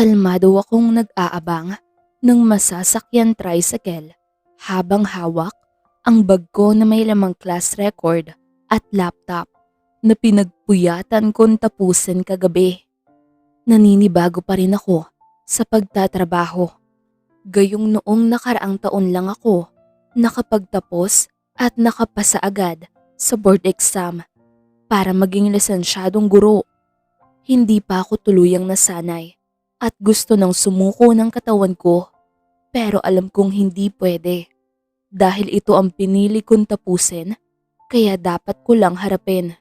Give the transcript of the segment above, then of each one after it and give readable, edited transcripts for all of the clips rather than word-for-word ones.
Kalmado akong nag-aabang ng masasakyan tricycle habang hawak ang bag ko na may lamang class record at laptop na pinagpuyatan kong tapusin kagabi. Naninibago pa rin ako sa pagtatrabaho. Gayong noong nakaraang taon lang ako nakapagtapos at nakapasa agad sa board exam para maging lisensyadong guro. Hindi pa ako tuluyang nasanay at gusto nang sumuko ng katawan ko, pero alam kong hindi pwede dahil ito ang pinili kong tapusin, kaya dapat ko lang harapin.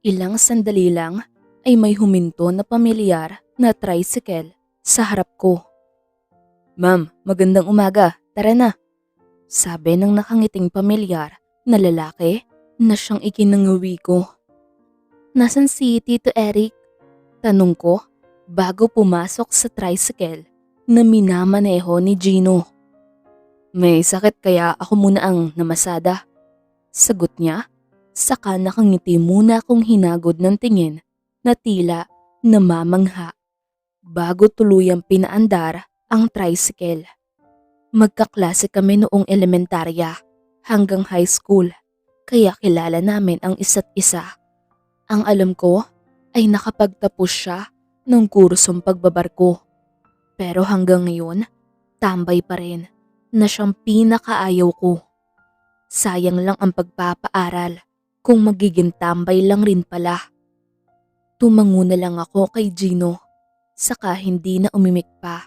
Ilang sandali lang ay may huminto na pamilyar na tricycle sa harap ko. "Ma'am, magandang umaga, tara na," sabi ng nakangiting pamilyar na lalaki na siyang ikinangawi ko. "Nasaan si Tito Eric?" Tanong ko bago pumasok sa tricycle na minamaneho ni Gino. "May sakit kaya ako muna ang namasada," sagot niya. Saka nakangiti muna akong hinagod ng tingin na tila namamangha bago tuluyang pinaandar ang tricycle. Magkaklase kami noong elementarya hanggang high school, kaya kilala namin ang isa't isa. Ang alam ko ay nakapagtapos siya ng kursong pagbabarko. Pero hanggang ngayon, tambay pa rin na siyang pinakaayaw ko. Sayang lang ang pagpapaaral kung magiging tambay lang rin pala. Tumango na lang ako kay Gino, saka hindi na umimik pa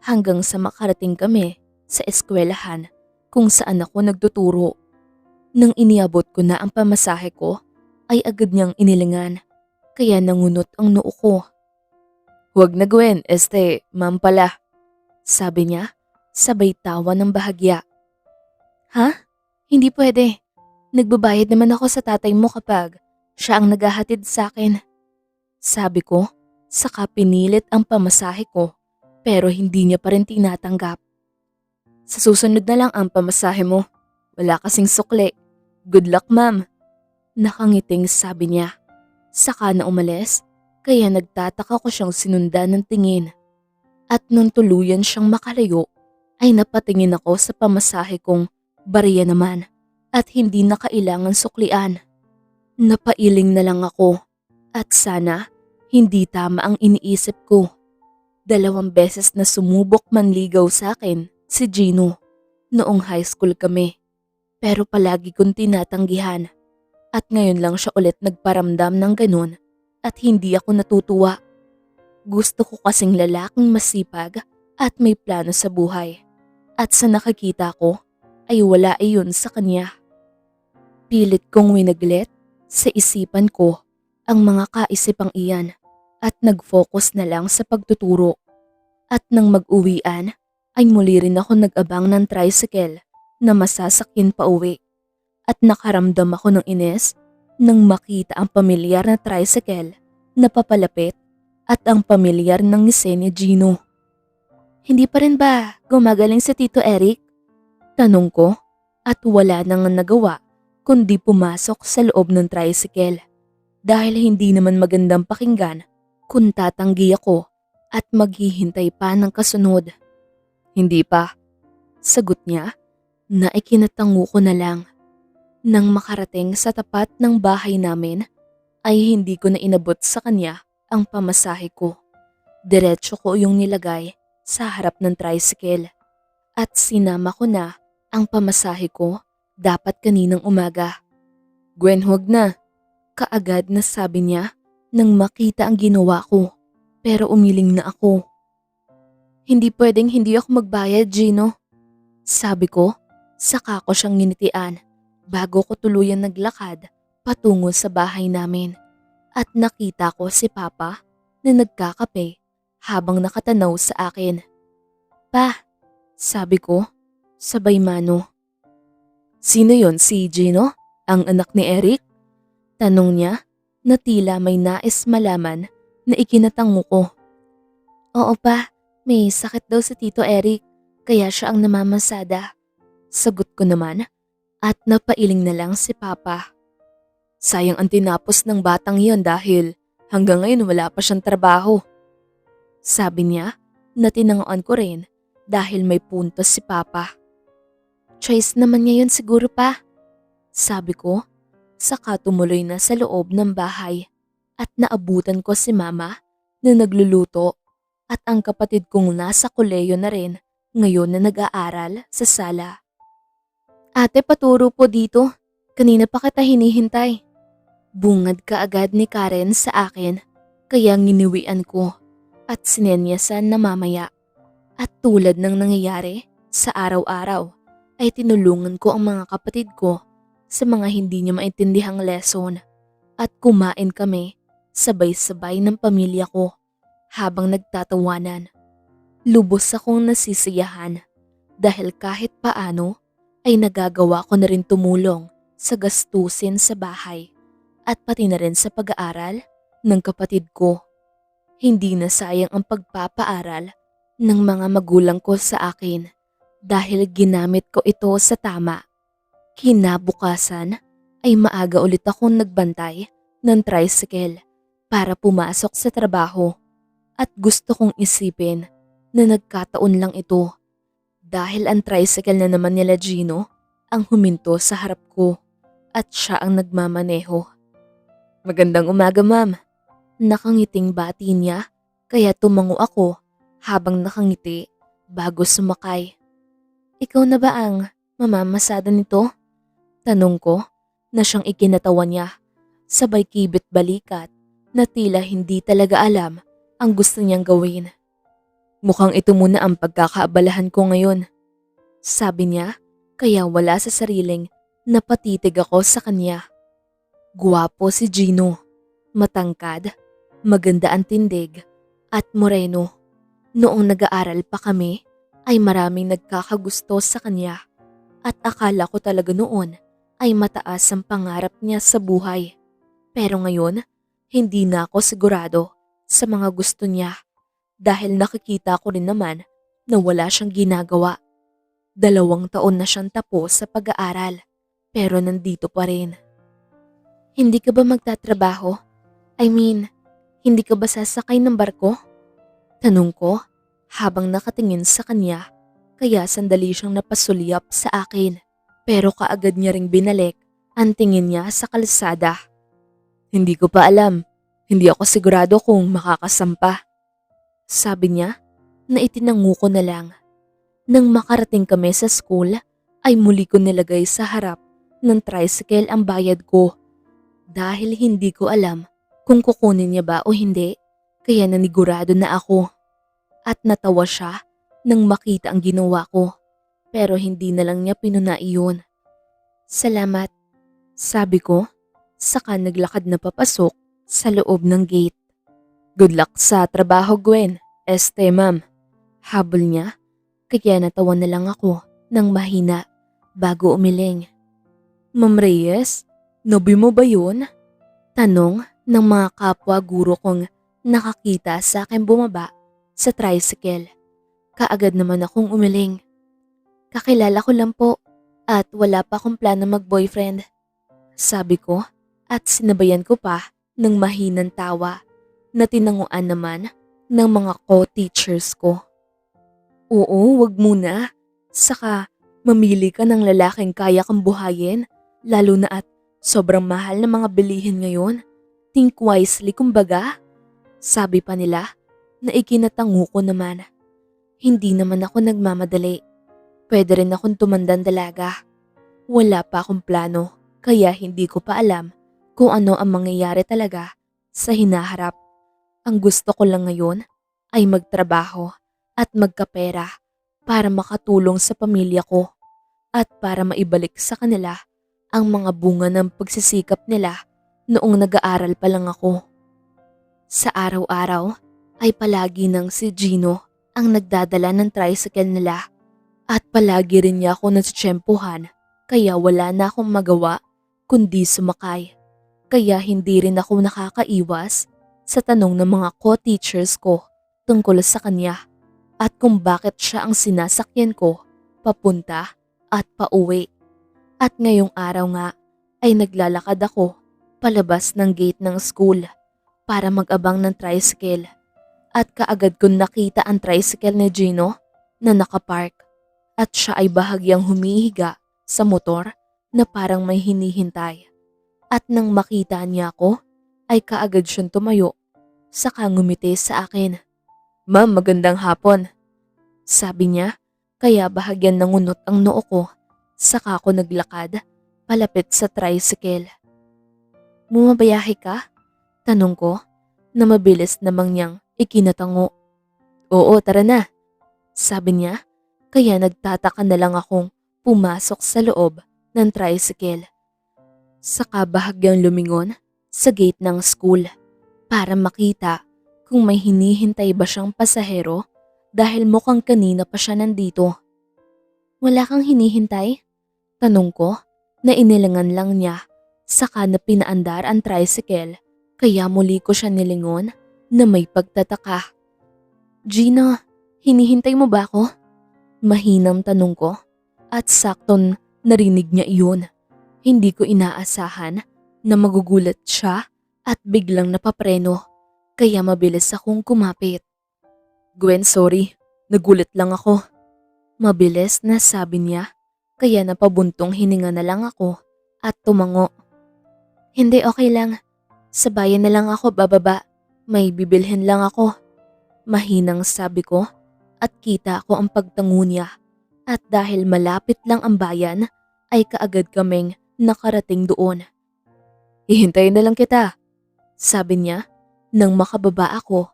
hanggang sa makarating kami sa eskwelahan kung saan ako nagtuturo. Nang iniabot ko na ang pamasahe ko, ay agad niyang inilingan, kaya nangunot ang noo ko. "Huwag na Gwen, ma'am pala," sabi niya, sabay tawa ng bahagya. "Ha? Hindi pwede. Nagbabayad naman ako sa tatay mo kapag siya ang naghahatid sa akin," sabi ko, saka pinilit ang pamasahe ko pero hindi niya pa rin tinatanggap. "Sa susunod na lang ang pamasahe mo. Wala kasing sukli. Good luck, ma'am," nakangiting sabi niya. Saka na umalis, kaya nagtataka ko siyang sinundan ng tingin. At nung tuluyan siyang makalayo, ay napatingin ako sa pamasahe kong bariya naman at hindi na kailangan suklian. Napailing na lang ako at sana hindi tama ang iniisip ko. 2 beses na sumubok manligaw sa akin si Gino noong high school kami, pero palagi kong tinatanggihan. At ngayon lang siya ulit nagparamdam ng ganun at hindi ako natutuwa. Gusto ko kasing lalaking masipag at may plano sa buhay. At sa nakakita ko ay wala iyon sa kanya. Pilit kong winaglit sa isipan ko ang mga kaisipang iyan at nag-focus na lang sa pagtuturo. At nang mag-uwian ay muli rin ako nag-abang ng tricycle na masasakyan pa uwi. At nakaramdam ako ng inis nang makita ang pamilyar na tricycle na papalapit at ang pamilyar ng ngisi ni Gino. "Hindi pa rin ba gumagaling si Tito Eric?" tanong ko at wala nang nagawa kundi pumasok sa loob ng tricycle dahil hindi naman magandang pakinggan kung tatanggi ako at maghihintay pa ng kasunod. "Hindi pa," sagot niya na ikinatango ko na lang. Nang makarating sa tapat ng bahay namin, ay hindi ko na inabot sa kanya ang pamasahe ko. Diretso ko yung nilagay sa harap ng tricycle at sinama ko na ang pamasahe ko dapat kaninang umaga. "Gwen, huwag na," kaagad na sabi niya nang makita ang ginawa ko, pero umiling na ako. "Hindi pwedeng hindi ako magbayad, Gino," sabi ko, saka ko siyang nginitian. Bago ko tuluyan naglakad patungo sa bahay namin at nakita ko si Papa na nagkakape habang nakatanaw sa akin. "Pa," sabi ko, sabay mano. "Sino yon, si Gino? Ang anak ni Eric?" tanong niya na tila may nais malaman na ikinatango ko. "Oo pa, may sakit daw si Tito Eric kaya siya ang namamasada," sagot ko naman. At napailing na lang si Papa. "Sayang ang tinapos ng batang yon dahil hanggang ngayon wala pa siyang trabaho." Sabi niya na tinanguan ko rin dahil may puntos si Papa. Choice naman niya yun siguro pa. Sabi ko, saka tumuloy na sa loob ng bahay at naabutan ko si Mama na nagluluto at ang kapatid kong nasa koleyo na rin ngayon na nag-aaral sa sala. Ate, paturo po dito. Kanina pa kita hinihintay. Bungad ka agad ni Karen sa akin kaya nginiwian ko at sinenyasan na mamaya. At tulad ng nangyayari sa araw-araw ay tinulungan ko ang mga kapatid ko sa mga hindi niya maintindihang lesson at kumain kami sabay-sabay ng pamilya ko habang nagtatawanan. Lubos akong nasisiyahan dahil kahit paano ay nagagawa ko na rin tumulong sa gastusin sa bahay at pati na rin sa pag-aaral ng kapatid ko. Hindi na sayang ang pagpapaaral ng mga magulang ko sa akin dahil ginamit ko ito sa tama. Kinabukasan ay maaga ulit akong nagbantay ng tricycle para pumasok sa trabaho at gusto kong isipin na nagkataon lang ito dahil ang tricycle na naman nila Gino ang huminto sa harap ko at siya ang nagmamaneho. Magandang umaga, ma'am. Nakangiting bati niya kaya tumango ako habang nakangiti bago sumakay. Ikaw na ba ang mamamasada nito? Tanong ko na siyang ikinatawa niya. Sabay kibit balikat na tila hindi talaga alam ang gusto niyang gawin. Mukhang ito muna ang pagkakaabalahan ko ngayon. Sabi niya kaya wala sa sariling napatitig ako sa kanya. Guwapo si Gino, matangkad, maganda ang tindig at moreno. Noong nag-aaral pa kami ay maraming nagkakagusto sa kanya at akala ko talaga noon ay mataas ang pangarap niya sa buhay. Pero ngayon, hindi na ako sigurado sa mga gusto niya dahil nakikita ko rin naman na wala siyang ginagawa. 2 taon na siyang tapos sa pag-aaral pero nandito pa rin. Hindi ka ba magtatrabaho? I mean, hindi ka ba sasakay ng barko? Tanong ko habang nakatingin sa kanya kaya sandali siyang napasulyap sa akin pero kaagad niya ring binalik ang tingin niya sa kalsada. Hindi ko pa alam. Hindi ako sigurado kung makakasampa. Sabi niya na itinango ko na lang. Nang makarating kami sa school ay muli ko nilagay sa harap ng tricycle ang bayad ko dahil hindi ko alam kung kukunin niya ba o hindi kaya nanigurado na ako. At natawa siya nang makita ang ginawa ko pero hindi na lang niya pinuna iyon. Salamat, sabi ko, saka naglakad na papasok sa loob ng gate. Good luck sa trabaho, Gwen. Ma'am. Habol niya, kaya natawa na lang ako ng mahina bago umiling. Ma'am Reyes, nobi mo ba yun? Tanong ng mga kapwa guro kong nakakita sa akin bumaba sa tricycle. Kaagad naman akong umiling. Kakilala ko lang po at wala pa akong plano mag-boyfriend. Sabi ko at sinabayan ko pa ng mahinang tawa na tinanguan naman ng mga co-teachers ko. Oo, wag muna. Saka mamili ka ng lalaking kaya kang buhayin lalo na at sobrang mahal na mga bilihin ngayon. Think wisely kumbaga. Sabi pa nila na ikinatango ko naman. Hindi naman ako nagmamadali. Pwede rin akong tumandang dalaga. Wala pa akong plano kaya hindi ko pa alam kung ano ang mangyayari talaga sa hinaharap. Ang gusto ko lang ngayon ay magtrabaho at magkapera para makatulong sa pamilya ko at para maibalik sa kanila ang mga bunga ng pagsisikap nila noong nag-aaral pa lang ako. Sa araw-araw ay palagi nang si Gino ang nagdadala ng tricycle nila at palagi rin niya ako natsitsyempohan kaya wala na akong magawa kundi sumakay. Kaya hindi rin ako nakakaiwas sa tanong ng mga co-teachers ko tungkol sa kanya at kung bakit siya ang sinasakyan ko papunta at pauwi. At ngayong araw nga ay naglalakad ako palabas ng gate ng school para mag-abang ng tricycle at kaagad kong nakita ang tricycle ni Gino na nakapark at siya ay bahagyang humihiga sa motor na parang may hinihintay. At nang makita niya ako, ay kaagad siyang tumayo, saka ngumiti sa akin. "Ma'am, magandang hapon," sabi niya, kaya bahagyan nangunot ang noo ko, saka ako naglakad palapit sa tricycle. "Bumabiyahe ka?" Tanong ko na mabilis namang niyang ikinatango. "Oo, tara na," sabi niya, kaya nagtataka na lang akong pumasok sa loob ng tricycle. Saka bahagyang lumingon sa gate ng school para makita kung may hinihintay ba siyang pasahero dahil mukhang kanina pa siya nandito. "Wala kang hinihintay?" Tanong ko na inilangan lang niya, saka na pinaandar ang tricycle kaya muli ko siya nilingon na may pagtataka. "Gina, hinihintay mo ba ako?" Mahinang tanong ko at sakton narinig niya iyon. Hindi ko inaasahan na magugulat siya at biglang napapreno, kaya mabilis akong kumapit. "Gwen, sorry. Nagulat lang ako." Mabilis na sabi niya, kaya napabuntong hininga na lang ako at tumango. "Hindi, okay lang. Sa bayan na lang ako bababa. May bibilhin lang ako." Mahinang sabi ko at kita ko ang pagtango niya, at dahil malapit lang ang bayan ay kaagad kaming nakarating doon. "Hihintayin na lang kita," sabi niya nang makababa ako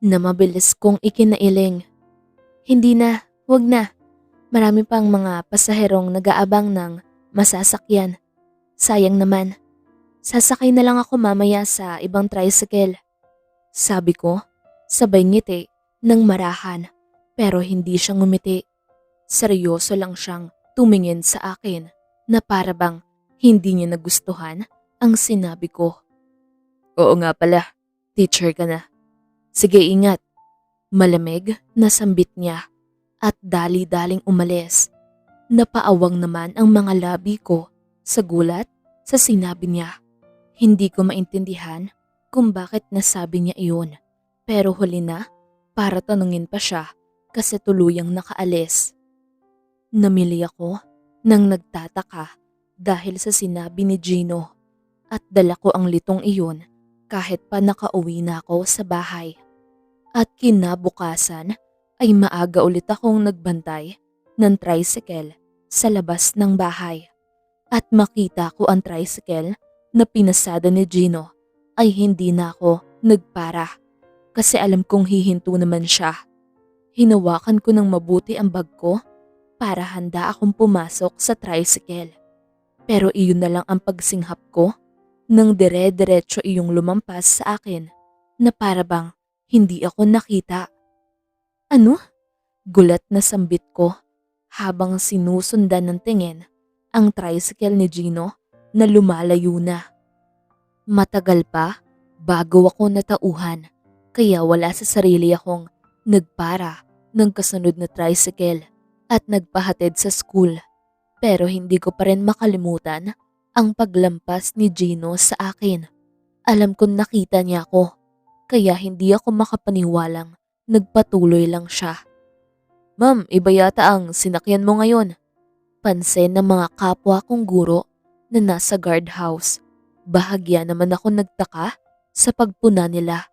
na mabilis kong ikinailing. "Hindi na, wag na. Marami pang mga pasaherong nag-aabang ng masasakyan. Sayang naman. Sasakay na lang ako mamaya sa ibang tricycle." Sabi ko, sabay ngiti ng marahan, pero hindi siya ngumiti. Seryoso lang siyang tumingin sa akin na para bang hindi niya nagustuhan ang sinabi ko. "Oo nga pala, teacher ka na. Sige, ingat." Malamig na sambit niya at dali-daling umalis. Napaawang naman ang mga labi ko sa gulat sa sinabi niya. Hindi ko maintindihan kung bakit nasabi niya iyon, pero huli na para tanungin pa siya kasi tuluyang nakaalis. Namili ako nang nagtataka dahil sa sinabi ni Gino at dala ko ang litong iyon kahit pa nakauwi na ako sa bahay. At kinabukasan ay maaga ulit akong nagbantay ng tricycle sa labas ng bahay. At makita ko ang tricycle na pinasada ni Gino ay hindi na ako nagpara kasi alam kong hihinto naman siya. Hinawakan ko ng mabuti ang bag ko para handa akong pumasok sa tricycle. Pero iyon na lang ang pagsinghap ko nang dire-diretso iyong lumampas sa akin na para bang hindi ako nakita. "Ano?" Gulat na sambit ko habang sinusundan ng tingin ang tricycle ni Gino na lumalayo na. Matagal pa bago ako natauhan, kaya wala sa sarili akong nagpara ng kasunod na tricycle at nagpahatid sa school. Pero hindi ko pa rin makalimutan ang paglampas ni Gino sa akin. Alam kong nakita niya ako, kaya hindi ako makapaniwalang nagpatuloy lang siya. "Ma'am, iba yata ang sinakyan mo ngayon." Pansin ng mga kapwa kong guro na nasa guardhouse. Bahagya naman ako nagtaka sa pagpuna nila,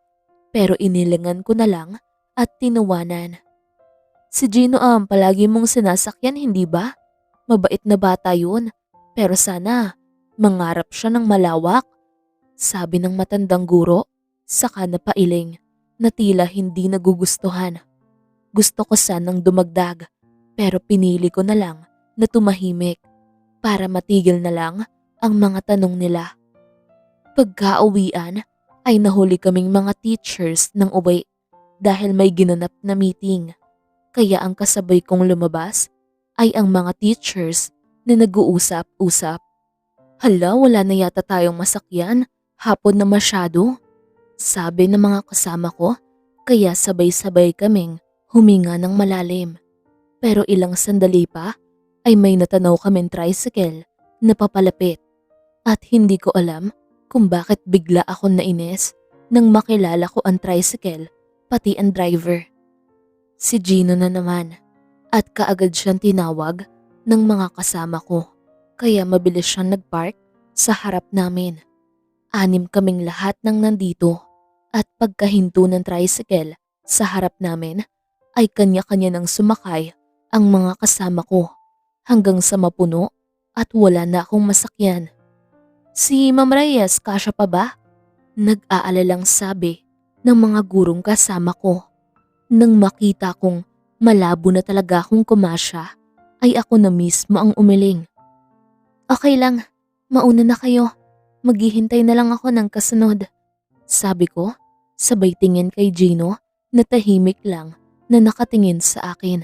pero inilingan ko na lang at tinawanan. "Si Gino ang palagi mong sinasakyan, hindi ba? Mabait na bata yun, pero sana mangarap siya ng malawak," sabi ng matandang guro, saka napailing na tila hindi nagugustuhan. Gusto ko sanang dumagdag, pero pinili ko na lang na tumahimik para matigil na lang ang mga tanong nila. Pagkauwian ay nahuli kaming mga teachers ng uwi dahil may ginanap na meeting. Kaya ang kasabay kong lumabas ay ang mga teachers na nag-uusap-usap. "Hala, wala na yata tayong masakyan. Hapon na masyado," sabi ng mga kasama ko, kaya sabay-sabay kaming huminga ng malalim. Pero ilang sandali pa ay may natanaw kaming tricycle na papalapit at hindi ko alam kung bakit bigla ako nainis nang makilala ko ang tricycle pati ang driver. Si Gino na naman at kaagad siyang tinawag ng mga kasama ko kaya mabilis siyang nagpark sa harap namin. 6 kaming lahat ng nandito at pagkahinto ng tricycle sa harap namin ay kanya-kanya nang sumakay ang mga kasama ko hanggang sa mapuno at wala na akong masakyan. Si Ma'am Reyes, kasya pa ba? Nag-aalalang sabi ng mga gurong kasama ko. Nang makita kong malabo na talaga akong kumasya, ay ako na mismo ang umiling. Okay lang, mauna na kayo. Maghihintay na lang ako ng kasunod. Sabi ko, sabay tingin kay Gino na tahimik lang na nakatingin sa akin.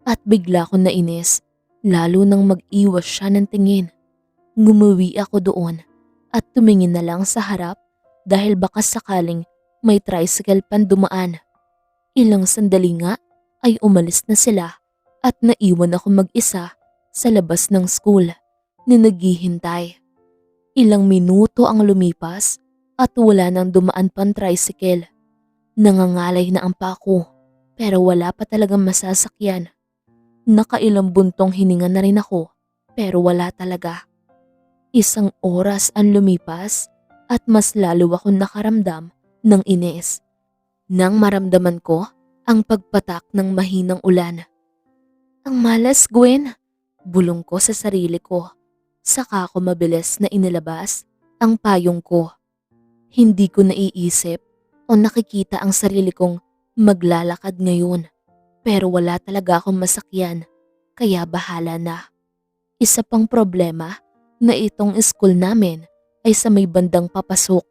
At bigla ko nainis, lalo nang mag-iwas siya ng tingin. Ngumuwi ako doon at tumingin na lang sa harap dahil baka sakaling may tricycle pan dumaan. Ilang sandali nga ay umalis na sila at naiwan ako mag-isa sa labas ng school na naghihintay. Ilang minuto ang lumipas at wala nang dumaan pang tricycle. Nangangalay na ang pako pero wala pa talagang masasakyan. Nakailang buntong hininga na rin ako pero wala talaga. 1 oras ang lumipas at mas lalo akong nakaramdam ng inis. Nang maramdaman ko ang pagpatak ng mahinang ulan. Ang malas, Gwen, bulong ko sa sarili ko. Saka ako mabilis na inilabas ang payong ko. Hindi ko naiisip o nakikita ang sarili kong maglalakad ngayon. Pero wala talaga akong masakyan, kaya bahala na. Isa pang problema na itong school namin ay sa may bandang papasok,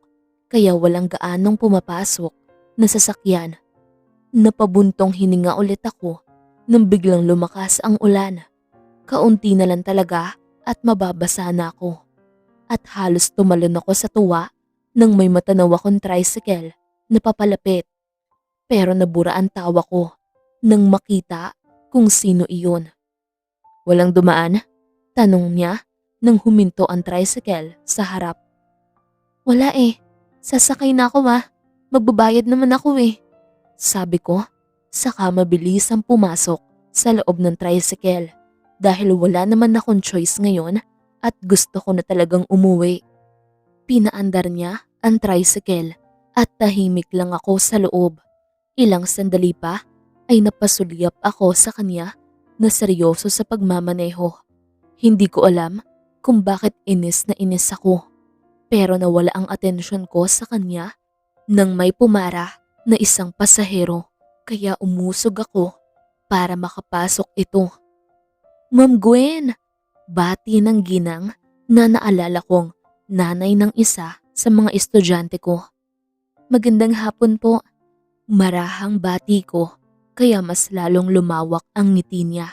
kaya walang gaanong pumapasok na sasakyan. Napabuntong hininga ulit ako nang biglang lumakas ang ulan. Kaunti na lang talaga at mababasa na ako. At halos tumalon ako sa tuwa nang may matanaw akong tricycle na papalapit. Pero nabura ang tawa ko nang makita kung sino iyon. Walang dumaan? Tanong niya nang huminto ang tricycle sa harap. Wala eh. Sasakay na ako Magbabayad naman ako eh. Sabi ko, saka mabilis ang pumasok sa loob ng tricycle. Dahil wala naman akong choice ngayon at gusto ko na talagang umuwi. Pinaandar niya ang tricycle at tahimik lang ako sa loob. Ilang sandali pa ay napasulyap ako sa kanya na seryoso sa pagmamaneho. Hindi ko alam kung bakit inis na inis ako. Pero nawala ang atensyon ko sa kanya nang may pumara na isang pasahero kaya umusog ako para makapasok ito. Ma'am Gwen, bati ng ginang na naalala kong nanay ng isa sa mga estudyante ko. Magandang hapon po. Marahang bati ko kaya mas lalong lumawak ang ngiti niya.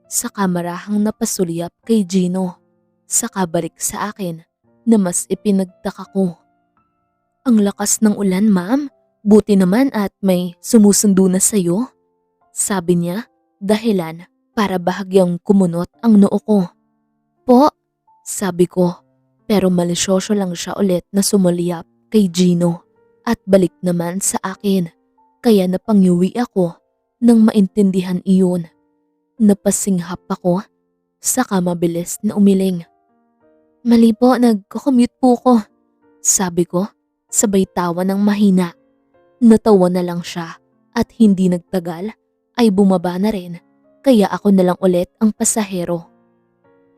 Saka marahang napasulyap kay Gino. Saka balik sa akin na mas ipinagtaka ko. Ang lakas ng ulan, ma'am. Buti naman at may sumusundo na sa'yo. Sabi niya, dahilan para bahagyang kumunot ang noo ko. Po, sabi ko, pero malisyoso lang siya ulit na sumulyap kay Gino at balik naman sa akin. Kaya napangyuwi ako nang maintindihan iyon. Napasinghap ako, saka mabilis na umiling. Mali po, nagko-commute po ko. Sabi ko, sabay tawa ng mahina. Natawa na lang siya at hindi nagtagal ay bumaba na rin. Kaya ako na lang ulit ang pasahero.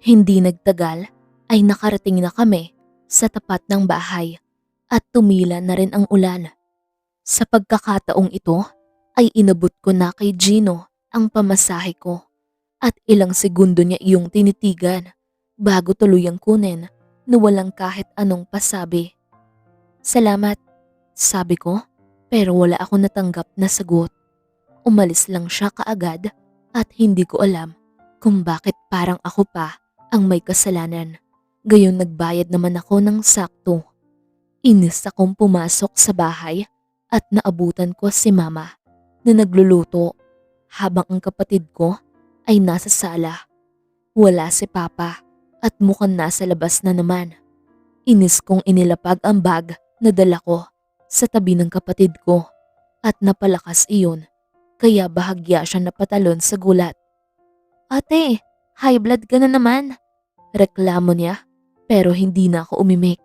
Hindi nagtagal ay nakarating na kami sa tapat ng bahay at tumila na rin ang ulan. Sa pagkakataong ito ay inabot ko na kay Gino ang pamasahe ko at ilang segundo niya iyong tinitigan bago tuluyang kunin na walang kahit anong pasabi. Salamat, sabi ko pero wala akong natanggap na sagot. Umalis lang siya kaagad. At hindi ko alam kung bakit parang ako pa ang may kasalanan. Gayon nagbayad naman ako ng sakto. Inis akong pumasok sa bahay at naabutan ko si mama na nagluluto habang ang kapatid ko ay nasa sala. Wala si papa at mukhang nasa labas na naman. Inis kong inilapag ang bag na dala ko sa tabi ng kapatid ko. at napalakas iyon kaya bahagya siya napatalon sa gulat. Ate, high blood ka na naman. Reklamo niya pero hindi na ako umimik.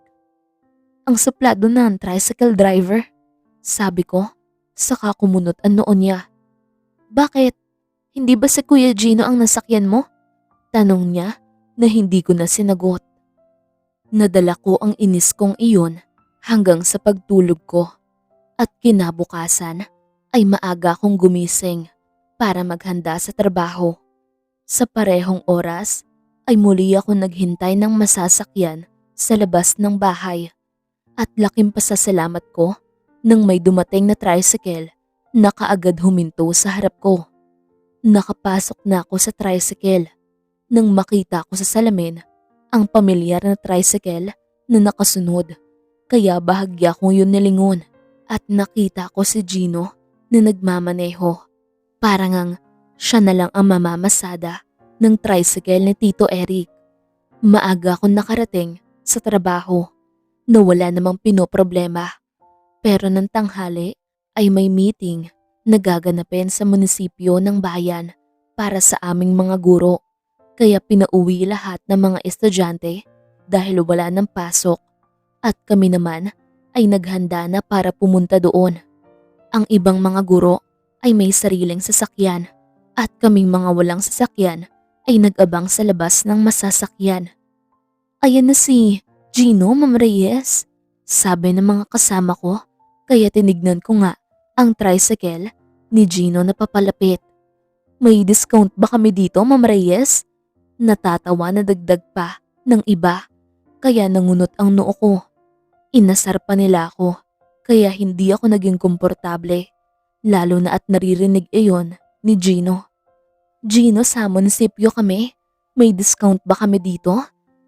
Ang suplado na ang tricycle driver. Sabi ko, saka kumunot ang noo niya. Bakit? Hindi ba si Kuya Gino ang nasakyan mo? Tanong niya na hindi ko na sinagot. Nadala ko ang inis kong iyon hanggang sa pagtulog ko at kinabukasan ay maaga akong gumising para maghanda sa trabaho. Sa parehong oras ay muli ako naghintay ng masasakyan sa labas ng bahay at laking pasasalamat ko nang may dumating na tricycle na kaagad huminto sa harap ko. Nakapasok na ako sa tricycle nang makita ko sa salamin ang pamilyar na tricycle na nakasunod. Kaya bahagya kong yun nilingon at nakita ko si Gino na nagmamaneho. Parang ang siya na lang ang mamamasada ng tricycle ni Tito Eric. Maaga akong nakarating sa trabaho na wala namang pinoproblema. Pero ng tanghali ay may meeting na gaganapin sa munisipyo ng bayan para sa aming mga guro. Kaya pinauwi lahat ng mga estudyante dahil wala ng pasok at kami naman ay naghanda na para pumunta doon. Ang ibang mga guro ay may sariling sasakyan at kaming mga walang sasakyan ay nag-abang sa labas ng masasakyan. Ayan na si Gino, Ma'am Reyes, sabi ng mga kasama ko kaya tinignan ko nga ang tricycle ni Gino na papalapit. May discount ba kami dito, Ma'am Reyes? Natatawa na dagdag pa ng iba kaya nangunot ang noo ko. Inasar pa nila ako kaya hindi ako naging komportable lalo na at naririnig iyon ni Gino. Gino, sa munisipyo kami. May discount ba kami dito?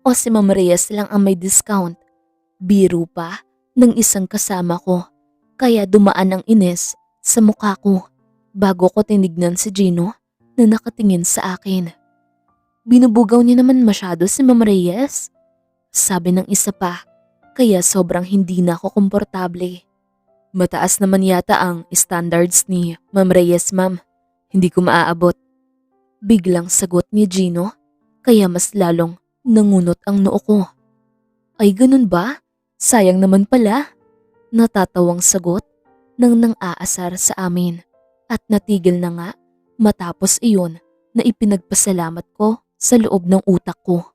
O si Ma'am Reyes lang ang may discount? Biro pa ng isang kasama ko kaya dumaan ang inis sa mukha ko bago ko tinignan si Gino na nakatingin sa akin. Binubugaw niya naman masyado si Ma'am Reyes, sabi ng isa pa, kaya sobrang hindi na ako komportable. Mataas naman yata ang standards ni Ma'am Reyes, ma'am. Hindi ko maaabot. Biglang sagot ni Gino, kaya mas lalong nangunot ang noo ko. Ay ganun ba? Sayang naman pala. Natatawang sagot ng nang-aasar sa amin at natigil na nga matapos iyon na ipinagpasalamat ko sa loob ng utak ko.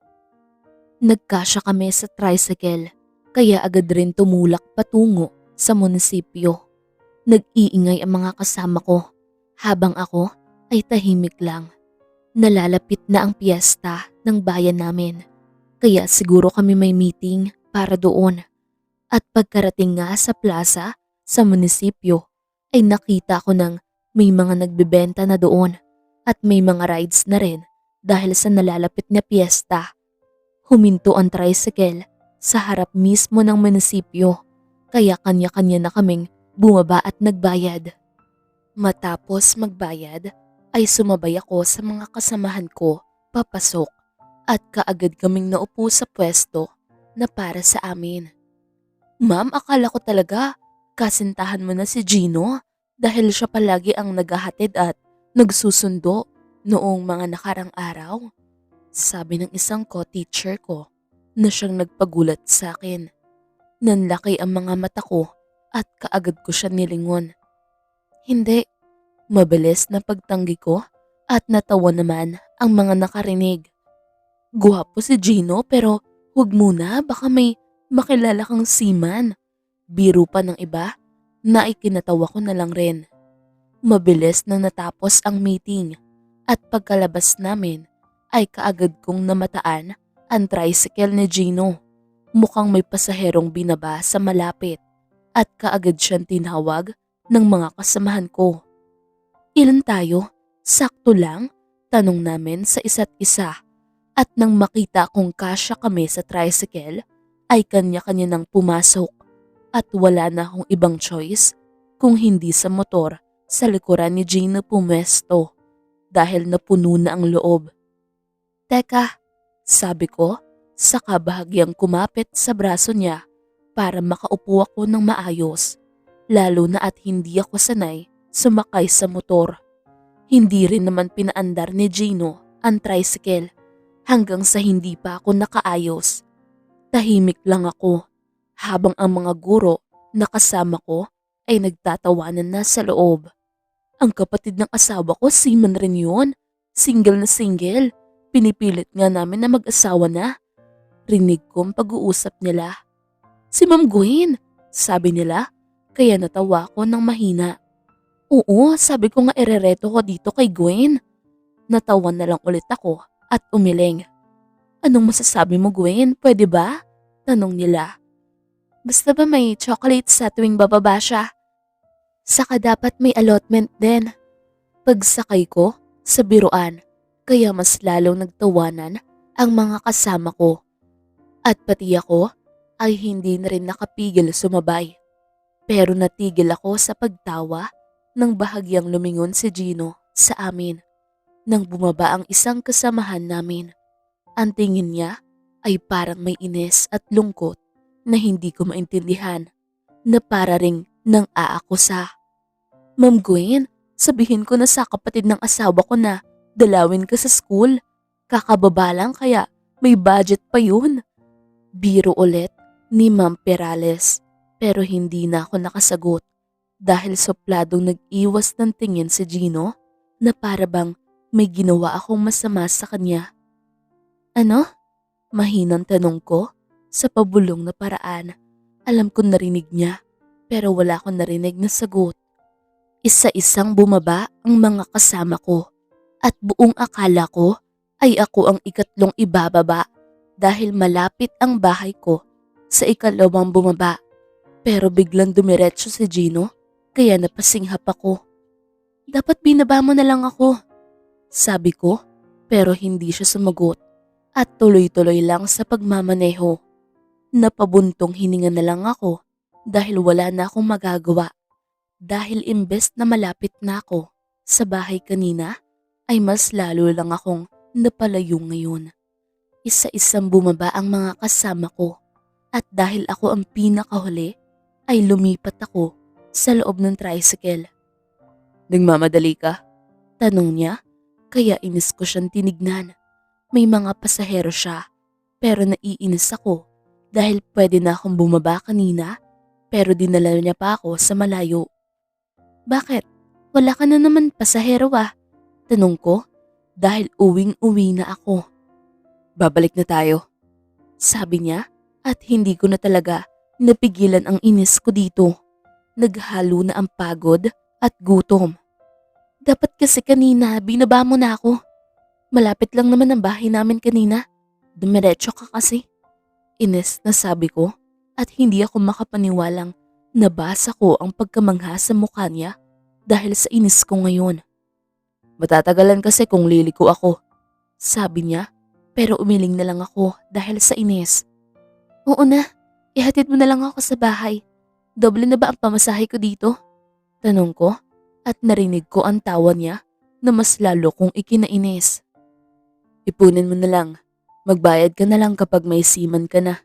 Nagkasya kami sa tricycle kaya agad rin tumulak patungo sa munisipyo. Nag-iingay ang mga kasama ko habang ako ay tahimik lang. Nalalapit na ang piyesta ng bayan namin kaya siguro kami may meeting para doon. At pagkarating nga sa plaza sa munisipyo ay nakita ko ng may mga nagbebenta na doon at may mga rides na rin dahil sa nalalapit na piyesta. Huminto ang tricycle sa harap mismo ng munisipyo kaya kanya-kanya na kaming bumaba at nagbayad. Matapos magbayad ay sumabay ako sa mga kasamahan ko papasok at kaagad kaming naupo sa pwesto na para sa amin. Ma'am, akala ko talaga kasintahan mo na si Gino dahil siya palagi ang naghahatid at nagsusundo noong mga nakarang araw. Sabi ng isang co-teacher ko na siyang nagpagulat sa akin. Nanlaki ang mga mata ko at kaagad ko siya nilingon. Hindi, mabilis na pagtanggi ko at natawa naman ang mga nakarinig. Guwapo si Gino pero huwag muna baka may makilala kang seaman. Biro pa ng iba na ikinatawa ko na lang rin. Mabilis na natapos ang meeting at pagkalabas namin ay kaagad kong namataan ang tricycle ni Gino. Mukhang may pasaherong binaba sa malapit at kaagad siyang tinawag ng mga kasamahan ko. Ilan tayo? Sakto lang? Tanong namin sa isa't isa at nang makita kong kasya kami sa tricycle ay kanya-kanya nang pumasok at wala na akong ibang choice kung hindi sa motor sa likuran ni Gino pumesto dahil napuno na ang loob. Teka, sabi ko, saka bahagyang kumapit sa braso niya para makaupo ako ng maayos. lalo na at hindi ako sanay sumakay sa motor. Hindi rin naman pinaandar ni Gino ang tricycle hanggang sa hindi pa ako nakaayos. Tahimik lang ako habang ang mga guro na kasama ko ay nagtatawanan na sa loob. Ang kapatid ng asawa ko, seaman rin yun. Single na single. Pinipilit nga namin na mag-asawa na. Rinig ko ang pag-uusap nila. Si Ma'am Gwen, sabi nila, kaya natawa ko ng mahina. Oo, sabi ko nga irereto ko dito kay Gwen. Natawa na lang ulit ako at umiling. Anong masasabi mo, Gwen? Pwede ba? Tanong nila. Basta ba may chocolate sa tuwing bababa siya? Saka dapat may allotment din. Pagsakay ko sa biruan, kaya mas lalong nagtawanan ang mga kasama ko. At pati ako ay hindi na rin nakapigil sumabay. Pero natigil ako sa pagtawa nang bahagyang lumingon si Gino sa amin. Nang bumaba ang isang kasamahan namin, ang tingin niya ay parang may inis at lungkot na hindi ko maintindihan, na para ring nang aakusa. Ma'am Gwen, sabihin ko na sa kapatid ng asawa ko na dalawin ka sa school. Kakababa lang kaya may budget pa yun. Biro ulit ni Ma'am Perales, pero hindi na ako nakasagot dahil supladong nag-iwas ng tingin si Gino na para bang may ginawa akong masama sa kanya. Ano? Mahinang tanong ko sa pabulong na paraan. Alam ko narinig niya pero wala akong narinig na sagot. Isa-isang bumaba ang mga kasama ko at buong akala ko ay ako ang ikatlong ibababa dahil malapit ang bahay ko sa ikalawang bumaba. Pero biglang dumiretso si Gino kaya napasinghap ako. Dapat binaba mo na lang ako, sabi ko, pero hindi siya sumagot at tuloy-tuloy lang sa pagmamaneho. Napabuntong hininga na lang ako dahil wala na akong magagawa. Dahil imbes na malapit na ako sa bahay kanina, ay mas lalo lang akong napalayo ngayon. Isa-isang bumaba ang mga kasama ko at dahil ako ang pinakahuli, ay lumipat ako sa loob ng tricycle. Nagmamadali ka? Tanong niya, kaya inis ko siyang tinignan. May mga pasahero siya, pero naiinis ako dahil pwede na akong bumaba kanina, pero dinala niya pa ako sa malayo. Bakit? Wala ka na naman pasahero ah? Tanong ko, dahil uwing-uwi na ako. Babalik na tayo, sabi niya, at hindi ko na talaga napigilan ang inis ko dito. Naghalo na ang pagod at gutom. Dapat kasi kanina binaba mo na ako. Malapit lang naman ang bahay namin kanina. Dumiretso ka kasi. Inis na sabi ko at hindi ako makapaniwalang nabasa ko ang pagkamangha sa mukha niya dahil sa inis ko ngayon. Matatagalan kasi kung liliko ako, sabi niya, pero umiling na lang ako dahil sa inis. Oo na, ihatid mo na lang ako sa bahay. Doble na ba ang pamasahe ko dito? Tanong ko at narinig ko ang tawa niya na mas lalo kong ikinainis. Ipunin mo na lang. Magbayad ka na lang kapag may seaman ka na.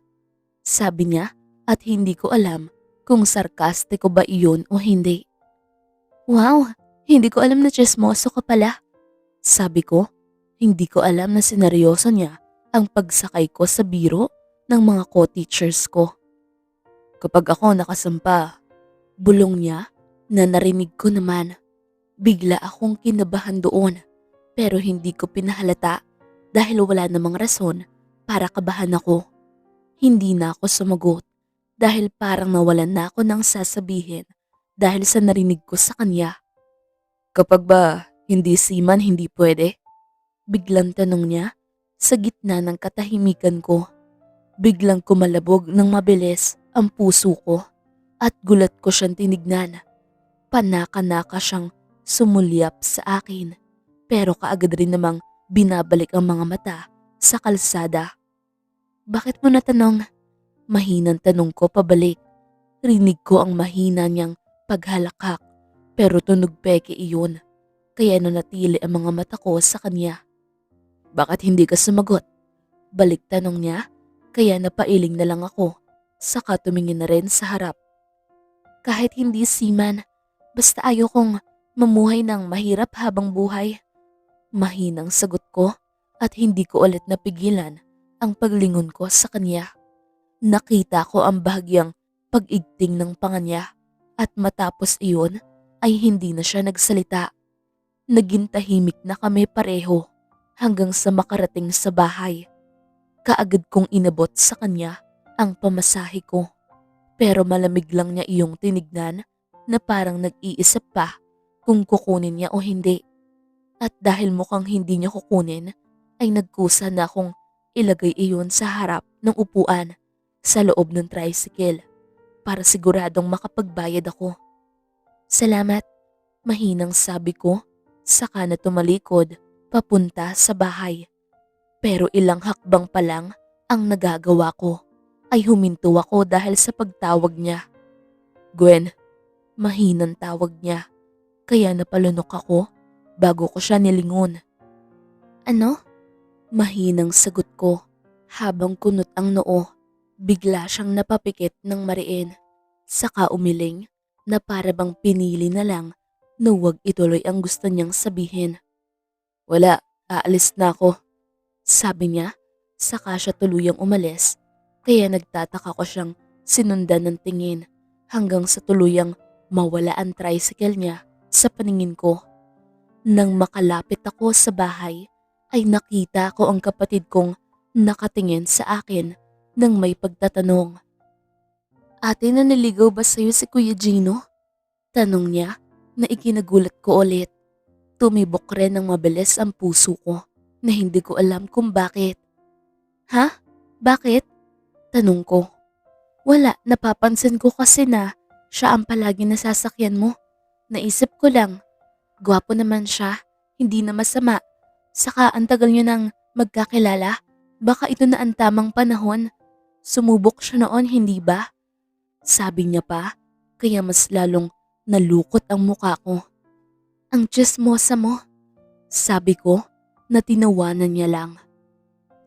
Sabi niya at hindi ko alam kung sarkastiko ba iyon o hindi. Wow, hindi ko alam na chismoso ka pala. Sabi ko, hindi ko alam na sineryoso niya ang pagsakay ko sa biro ng mga co-teachers ko. Kapag ako nakasampa, bulong niya na narinig ko naman. Bigla akong kinabahan doon pero hindi ko pinahalata dahil wala namang rason para kabahan ako. Hindi na ako sumagot dahil parang nawalan na ako ng sasabihin dahil sa narinig ko sa kanya. Kapag ba hindi seaman hindi pwede? Biglang tanong niya sa gitna ng katahimikan ko. Biglang kumalabog ng mabilis ang puso ko at gulat ko siyang tinignan. Panaka-naka siyang sumulyap sa akin pero kaagad rin namang binabalik ang mga mata sa kalsada. Bakit mo natanong? Mahinang tanong ko pabalik. Rinig ko ang mahina niyang paghalakak pero tunog peke iyon kaya nanatili ang mga mata ko sa kanya. Bakit hindi ka sumagot? Balik tanong niya kaya napailing na lang ako saka tumingin na rin sa harap. Kahit hindi seaman, basta ayokong mamuhay ng mahirap habang buhay. Mahinang sagot ko at hindi ko ulit napigilan ang paglingon ko sa kanya. Nakita ko ang bahagyang pag-igting ng panga niya at matapos iyon ay hindi na siya nagsalita. Naging tahimik na kami pareho hanggang sa makarating sa bahay. Kaagad kong inabot sa kanya ang pamasahe ko. Pero malamig lang niya iyong tinignan na parang nag-iisip pa kung kukunin niya o hindi. At dahil mukhang hindi niya kukunin, ay nagkusa na akong ilagay iyon sa harap ng upuan sa loob ng tricycle para siguradong makapagbayad ako. Salamat, mahinang sabi ko, saka na tumalikod papunta sa bahay. Pero ilang hakbang pa lang ang nagagawa ko ay huminto ako dahil sa pagtawag niya. Gwen, mahinang tawag niya, kaya napalunok ako bago ko siya nilingon. Ano? Mahinang sagot ko habang kunot ang noo. Bigla siyang napapikit ng mariin. Saka umiling na para bang pinili na lang na huwag ituloy ang gusto niyang sabihin. Wala, aalis na ako. Sabi niya, saka siya tuluyang umalis. Kaya nagtataka ko siyang sinundan ng tingin hanggang sa tuluyang mawala ang tricycle niya sa paningin ko. Nang makalapit ako sa bahay, ay nakita ko ang kapatid kong nakatingin sa akin nang may pagtatanong. Ate, naniligaw ba sa'yo si Kuya Gino? Tanong niya na ikinagulat ko ulit. Tumibok rin ng mabilis ang puso ko na hindi ko alam kung bakit. Ha? Bakit? Tanong ko. Wala, napapansin ko kasi na siya ang palagi nasasakyan mo. Naisip ko lang, gwapo naman siya, hindi na masama. Saka ang tagal niyo nang magkakilala, baka ito na ang tamang panahon. Sumubok siya noon, hindi ba? Sabi niya pa, kaya mas lalong nalukot ang muka ko. Ang tsismosa mo, sabi ko na tinawanan niya lang.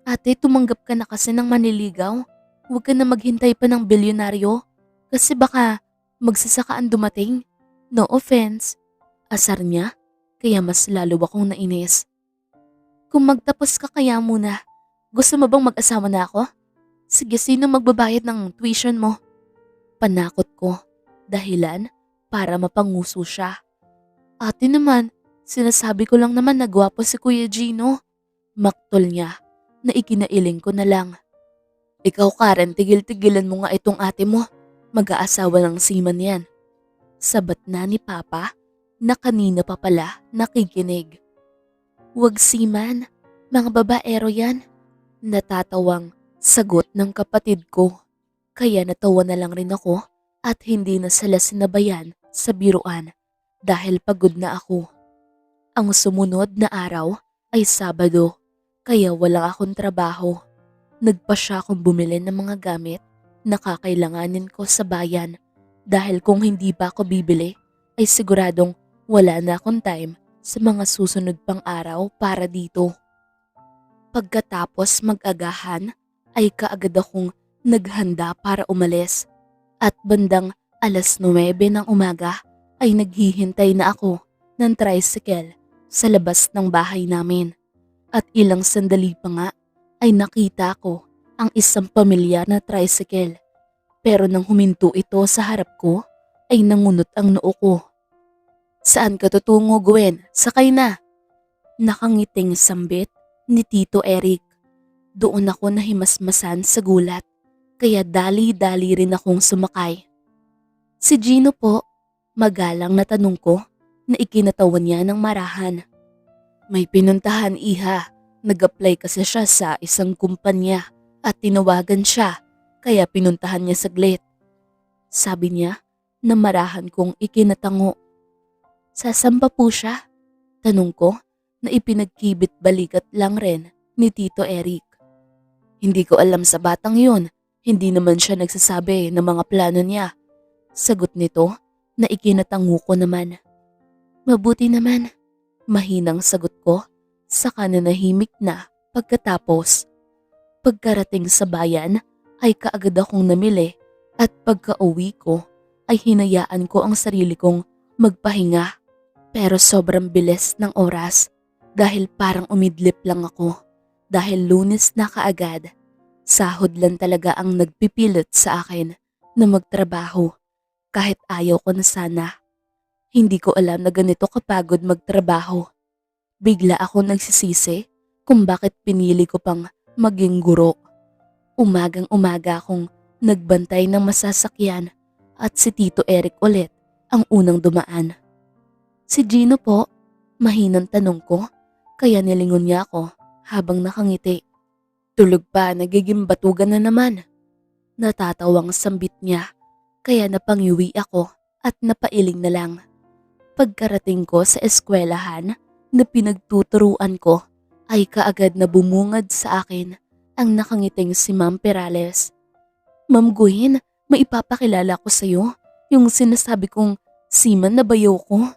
Ate, tumanggap ka na kasi ng maniligaw. Huwag ka na maghintay pa ng bilyonaryo kasi baka magsasakaan dumating. No offense. Asar niya, kaya mas lalo akong nainis. Kung magtapos ka kaya muna, gusto mo bang mag-asawa na ako? Sige, sino magbabayad ng tuition mo? Panakot ko, dahilan para mapanguso siya. Ate naman, sinasabi ko lang naman na gwapo si Kuya Gino. Maktol niya na ikinailing ko na lang. Ikaw Karen, tigil-tigilan mo nga itong ate mo. Mag-aasawa ng seaman yan. Sabat na ni Papa na kanina pa pala nakikinig. Huwag seaman, mga babaero yan. Natatawang sagot ng kapatid ko. Kaya natawa na lang rin ako at hindi na sila sinabayan sa biruan dahil pagod na ako. Ang sumunod na araw ay Sabado, kaya wala akong trabaho. Nagpa siya akong bumili ng mga gamit na kakailanganin ko sa bayan dahil kung hindi pa ako bibili ay siguradong wala na akong time sa mga susunod pang araw para dito. Pagkatapos mag-agahan ay kaagad akong naghanda para umalis at bandang 9:09 ng umaga ay naghihintay na ako ng tricycle sa labas ng bahay namin. At ilang sandali pa nga ay nakita ko ang isang pamilyar na tricycle. Pero nang huminto ito sa harap ko ay nangunot ang noo ko. Saan ka tutungo, Gwen? Sakay na! Nakangiting sambit ni Tito Eric. Doon ako nahimasmasan sa gulat, kaya dali-dali rin akong sumakay. Si Gino po, magalang na tanong ko na ikinatawan niya ng marahan. May pinuntahan iha, nag-apply kasi siya sa isang kumpanya at tinawagan siya, kaya pinuntahan niya saglit. Sabi niya na marahan kong ikinatango. Sasamba po siya? Tanong ko na ipinagkibit balikat lang rin ni Tito Eric. Hindi ko alam sa batang yun, hindi naman siya nagsasabi ng mga plano niya. Sagot nito na ikinatango ko naman. Mabuti naman, mahinang sagot ko, saka nanahimik na pagkatapos. Pagkarating sa bayan ay kaagad akong namili at pagka-uwi ko ay hinayaan ko ang sarili kong magpahinga. Pero sobrang bilis ng oras dahil parang umidlip lang ako dahil Lunes na kaagad. Sahod lang talaga ang nagpipilot sa akin na magtrabaho kahit ayaw ko na sana. Hindi ko alam na ganito kapagod magtrabaho. Bigla ako nagsisisi kung bakit pinili ko pang maging guro. Umagang-umaga akong nagbantay ng masasakyan at si Tito Eric ulit ang unang dumaan. Si Gino po, mahinang tanong ko, kaya nilingon niya ako habang nakangiti. Tulog pa, nagiging batugan na naman. Natatawang sambit niya, kaya napangiwi ako at napailing na lang. Pagkarating ko sa eskwelahan na pinagtuturuan ko, ay kaagad na bumungad sa akin ang nakangiting si Ma'am Perales. Ma'am Gwen, maipapakilala ko sa iyo yung sinasabi kong seaman na bayaw ko.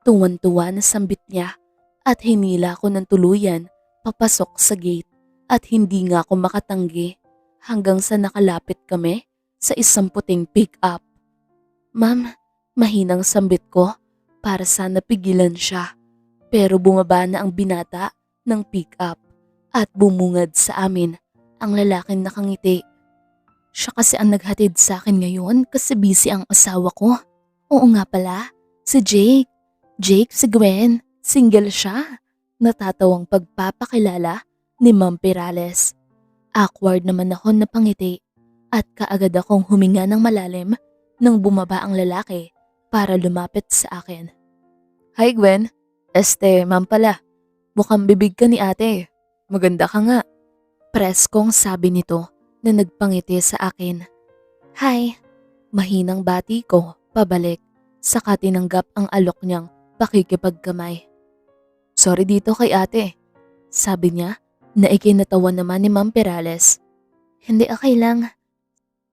Tuwan-tuwa na sambit niya at hinila ko ng tuluyan papasok sa gate at hindi nga ako makatanggi hanggang sa nakalapit kami sa isang puting pick-up. Ma'am, mahinang sambit ko para sana pigilan siya pero bumaba na ang binata ng pick-up at bumungad sa amin ang lalaking nakangiti. Siya kasi ang naghatid sa akin ngayon kasi busy ang asawa ko. Oo nga pala, si Jake. Jake, si Gwen, single siya. Natatawang pagpapakilala ni Ma'am Perales. Awkward naman ako na pangiti at kaagad akong huminga ng malalim nang bumaba ang lalaki para lumapit sa akin. Hi Gwen, ma'am pala. Mukhang bibig ka ni ate. Maganda ka nga. Preskong sabi nito na nagpangiti sa akin. Hi, mahinang bati ko pabalik saka tinanggap ang alok niyang pakikipagkamay. Sorry dito kay ate, sabi niya na ikinatawa naman ni Ma'am Perales. Hindi okay lang.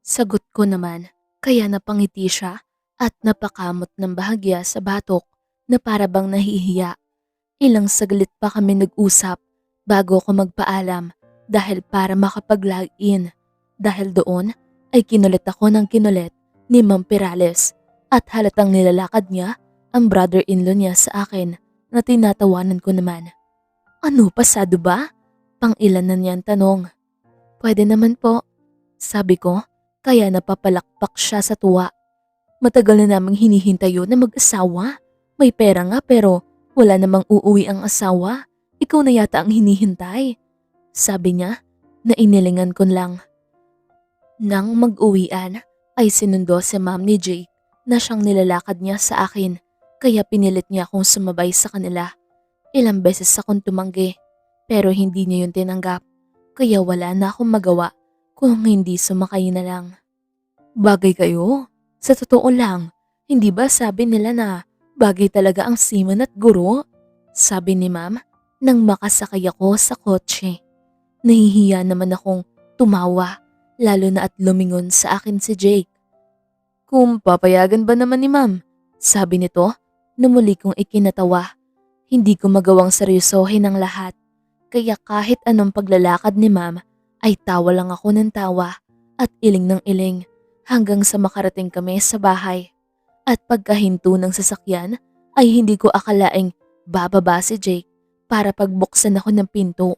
Sagot ko naman kaya napangiti siya at napakamot ng bahagya sa batok na para bang nahihiya. Ilang saglit pa kami nag-usap bago ako magpaalam dahil para makapag-log in. Dahil doon ay kinulit ako ng kinulit ni Ma'am Perales at halatang nilalakad niya ang brother-in-law niya sa akin na tinatawanan ko naman. Ano, pasado ba? Pang-ilan na niyan tanong. Pwede naman po, sabi ko kaya napapalakpak siya sa tuwa. Matagal na namang hinihintay yun na mag-asawa. May pera nga pero wala namang uuwi ang asawa. Ikaw na yata ang hinihintay. Sabi niya na inilingan ko lang. Nang mag-uwian ay sinundo si Ma'am ni Jake na siyang nilalakad niya sa akin kaya pinilit niya akong sumabay sa kanila. Ilang beses akong tumanggi pero hindi niya yun tinanggap kaya wala na akong magawa kung hindi sumakay na lang. Bagay kayo? Sa totoo lang, hindi ba sabi nila na bagay talaga ang seaman at guro? Sabi ni Ma'am nang makasakay ako sa kotse. Nahihiya naman akong tumawa lalo na at lumingon sa akin si Jake. Kung papayagan ba naman ni Ma'am? Sabi nito na muli kong ikinatawa. Hindi ko magawang seryosohin ang lahat kaya kahit anong paglalakad ni Ma'am ay tawa lang ako ng tawa at iling ng iling hanggang sa makarating kami sa bahay. At pagkahinto ng sasakyan ay hindi ko akalaing bababa si Jake para pagbuksan ako ng pinto.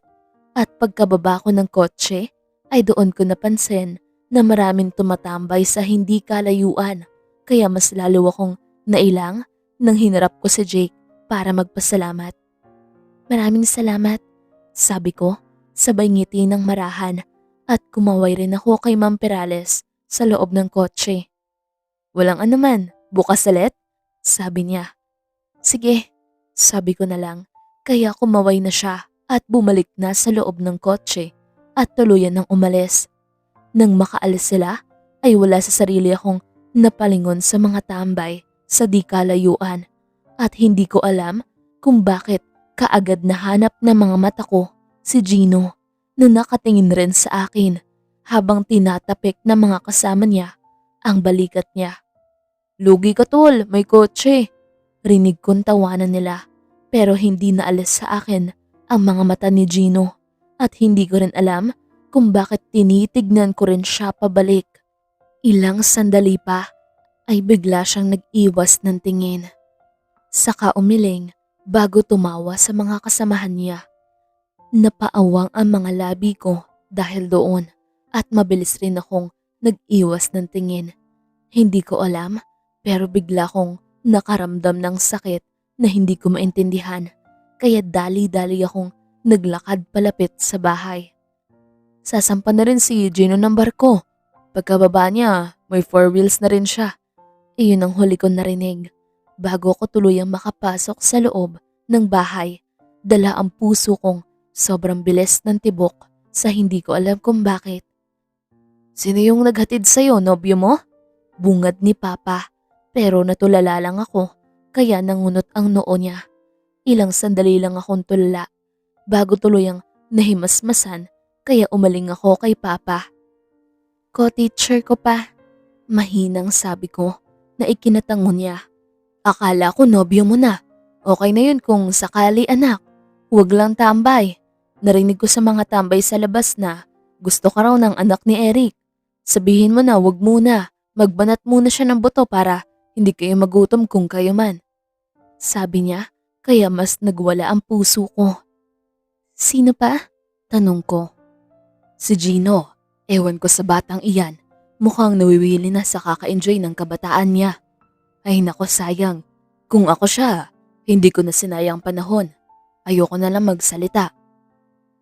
At pagkababa ko ng kotse ay doon ko napansin na maraming tumatambay sa hindi kalayuan kaya mas lalo akong nailang nang hinarap ko si Jake para magpasalamat. Maraming salamat, sabi ko sabay ngiti ng marahan at kumaway rin ako kay Ma'am Perales sa loob ng kotse. Walang anuman, bukas ulit, sabi niya. Sige, sabi ko na lang kaya kumaway na siya at bumalik na sa loob ng kotse at tuluyan ng umalis. Nang makaalis sila ay wala sa sarili akong napalingon sa mga tambay sa di kalayuan at hindi ko alam kung bakit kaagad nahanap ng mga mata ko si Gino na nakatingin rin sa akin habang tinatapik ng mga kasama niya ang balikat niya. Lugi ka tol, may kotse. Rinig kong tawanan nila pero hindi naalis sa akin ang mga mata ni Gino at hindi ko rin alam kung bakit tinitignan ko rin siya pabalik. Ilang sandali pa ay bigla siyang nag-iwas ng tingin. Saka umiling bago tumawa sa mga kasamahan niya. Napaawang ang mga labi ko dahil doon at mabilis rin akong nag-iwas ng tingin. Hindi ko alam pero bigla kong nakaramdam ng sakit na hindi ko maintindihan kaya dali-dali akong naglakad palapit sa bahay. Sasampa na rin si Gino ng barko. Pagkababa niya, may 4 wheels na rin siya. Iyon ang huli kong narinig. Bago ko tuluyang makapasok sa loob ng bahay, dala ang puso kong sobrang bilis ng tibok sa hindi ko alam kung bakit. Sino yung naghatid sa'yo, nobyo mo? Bungad ni Papa, pero natulala lang ako kaya nangunot ang noo niya. Ilang sandali lang akong tulala bago tuluyang nahimasmasan kaya umaling ako kay Papa. Co-teacher ko pa, mahinang sabi ko na ikinatango niya. Akala ko nobyo mo na. Okay na yun kung sakali anak. Huwag lang tambay. Narinig ko sa mga tambay sa labas na gusto ka raw ng anak ni Eric. Sabihin mo na wag muna. Magbanat muna siya ng buto para hindi kayo magutom kung kayo man. Sabi niya kaya mas nagwala ang puso ko. Sino pa? Tanong ko. Si Gino. Ewan ko sa batang iyan. Mukhang nawiwili na sa kaka-enjoy ng kabataan niya. Ay nako sayang. Kung ako siya, hindi ko na sinayang panahon. Ayoko na lang magsalita.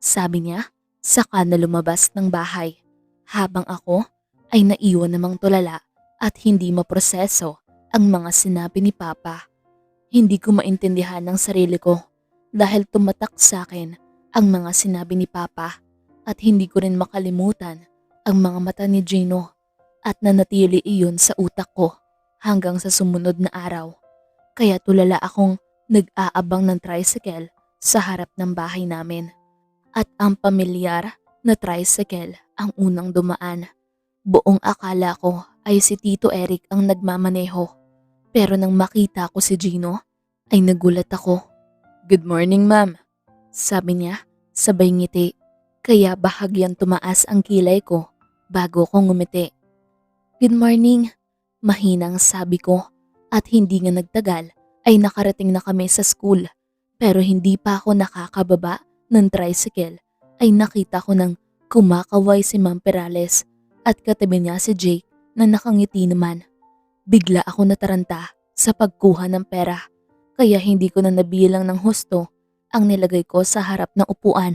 Sabi niya, saka na lumabas ng bahay. Habang ako ay naiwan namang tulala at hindi maproseso ang mga sinabi ni Papa. Hindi ko maintindihan ang sarili ko dahil tumatak sa akin ang mga sinabi ni Papa at hindi ko rin makalimutan ang mga mata ni Gino at nanatili iyon sa utak ko hanggang sa sumunod na araw. Kaya tulala akong nag-aabang ng tricycle sa harap ng bahay namin. At ang pamilyar na tricycle ang unang dumaan. Buong akala ko ay si Tito Eric ang nagmamaneho. Pero nang makita ko si Gino, ay nagulat ako. Good morning, ma'am. Sabi niya, sabay ngiti. Kaya bahagyang tumaas ang kilay ko bago ko ngumiti. Good morning. Mahinang sabi ko at hindi nga nagtagal ay nakarating na kami sa school. Pero hindi pa ako nakakababa ng tricycle ay nakita ko nang kumakaway si Ma'am Perales at katabi niya si Jake na nakangiti naman. Bigla ako nataranta sa pagkuha ng pera kaya hindi ko na nabilang ng husto ang nilagay ko sa harap ng upuan.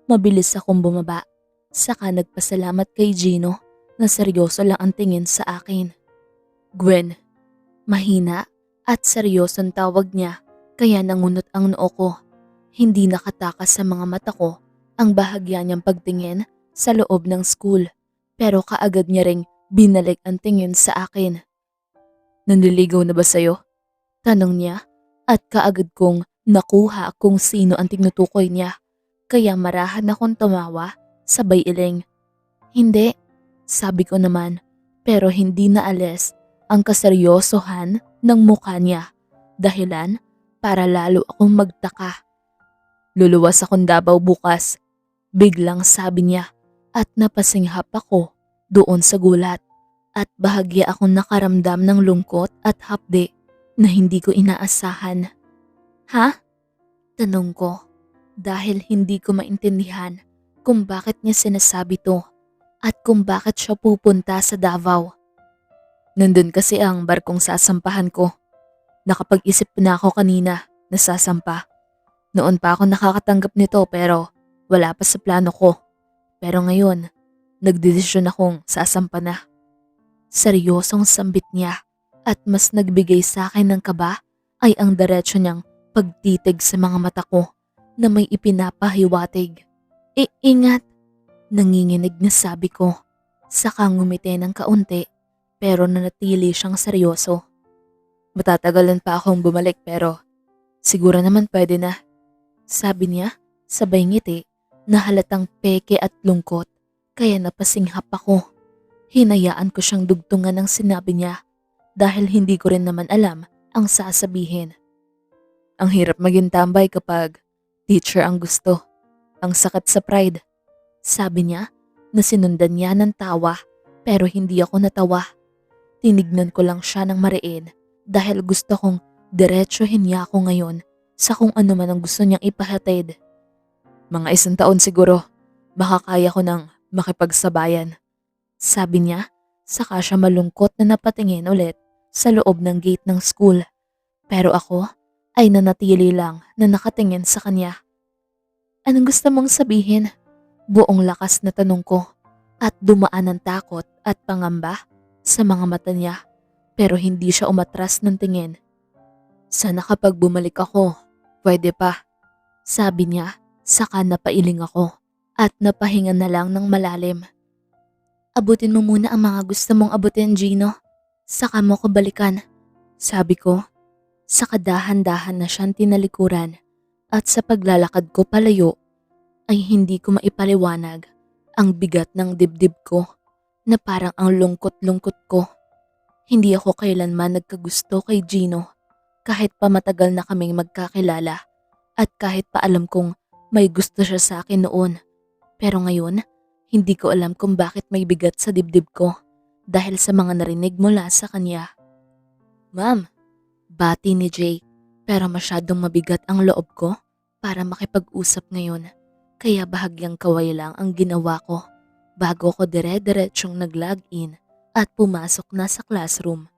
Mabilis akong bumaba, saka nagpasalamat kay Gino na seryoso lang ang tingin sa akin. Gwen, mahina at seryosong tawag niya kaya nangunot ang noo ko. Hindi nakatakas sa mga mata ko ang bahagya niyang pagtingin sa loob ng school pero kaagad niya ring binalik ang tingin sa akin. Nanliligaw na ba sa'yo? Tanong niya at kaagad kong nakuha kung sino ang tinutukoy niya. Kaya marahan akong tumawa, sabay iling. Hindi, sabi ko naman, pero hindi naalis ang kaseryosohan ng mukha niya. Dahilan para lalo akong magtaka. Luluwas akong Davao bukas, biglang sabi niya at napasinghap ako doon sa gulat. At bahagya akong nakaramdam ng lungkot at hapde na hindi ko inaasahan. Ha? Tanong ko. Dahil hindi ko maintindihan kung bakit niya sinasabi to at kung bakit siya pupunta sa Davao. Nandun kasi ang barkong sasampahan ko. Nakapag-isip na ako kanina na sasampa. Noon pa ako nakakatanggap nito pero wala pa sa plano ko. Pero ngayon, nagdesisyon akong sasampa na. Seryosong sambit niya at mas nagbigay sa akin ng kaba ay ang diretso niyang pagtitig sa mga mata ko na may ipinapahiwatig. Ingat, nanginginig na sabi ko. Saka ngumiti ng kaunti pero nanatili siyang seryoso. Matatagalan pa akong bumalik pero siguro naman pwede na. Sabi niya, sabay ngiti na halatang peke at lungkot kaya napasinghap ako. Hinayaan ko siyang dugtungan ng sinabi niya dahil hindi ko rin naman alam ang sasabihin. Ang hirap maging tambay kapag teacher ang gusto. Ang sakit sa pride. Sabi niya na sinundan niya ng tawa pero hindi ako natawa. Tinignan ko lang siya ng mariin dahil gusto kong diretsuhin niya ako ngayon sa kung ano man ang gusto niyang ipahatid. Mga 1 taon siguro, makakaya ko ng makipagsabayan. Sabi niya, saka siya malungkot na napatingin ulit sa loob ng gate ng school. Pero ako ay nanatili lang na nakatingin sa kanya. Anong gusto mong sabihin? Buong lakas na tanong ko at dumaan ng takot at pangamba sa mga mata niya pero hindi siya umatras ng tingin. Sana kapag bumalik ako, pwede pa. Sabi niya, saka napailing ako at napahinga na lang ng malalim. Abutin mo muna ang mga gusto mong abutin, Gino. Saka mo ko balikan. Sabi ko, saka dahan-dahan na siyang tinalikuran at sa paglalakad ko palayo ay hindi ko maipaliwanag ang bigat ng dibdib ko na parang ang lungkot-lungkot ko. Hindi ako kailanman nagkagusto kay Gino kahit pa matagal na kaming magkakilala at kahit pa alam kong may gusto siya sa akin noon. Pero ngayon, hindi ko alam kung bakit may bigat sa dibdib ko dahil sa mga narinig mula sa kanya. Ma'am, bati ni Jake pero masyadong mabigat ang loob ko para makipag-usap ngayon. Kaya bahagyang kaway lang ang ginawa ko bago ko dire-diretsyong nag-log in at pumasok na sa classroom.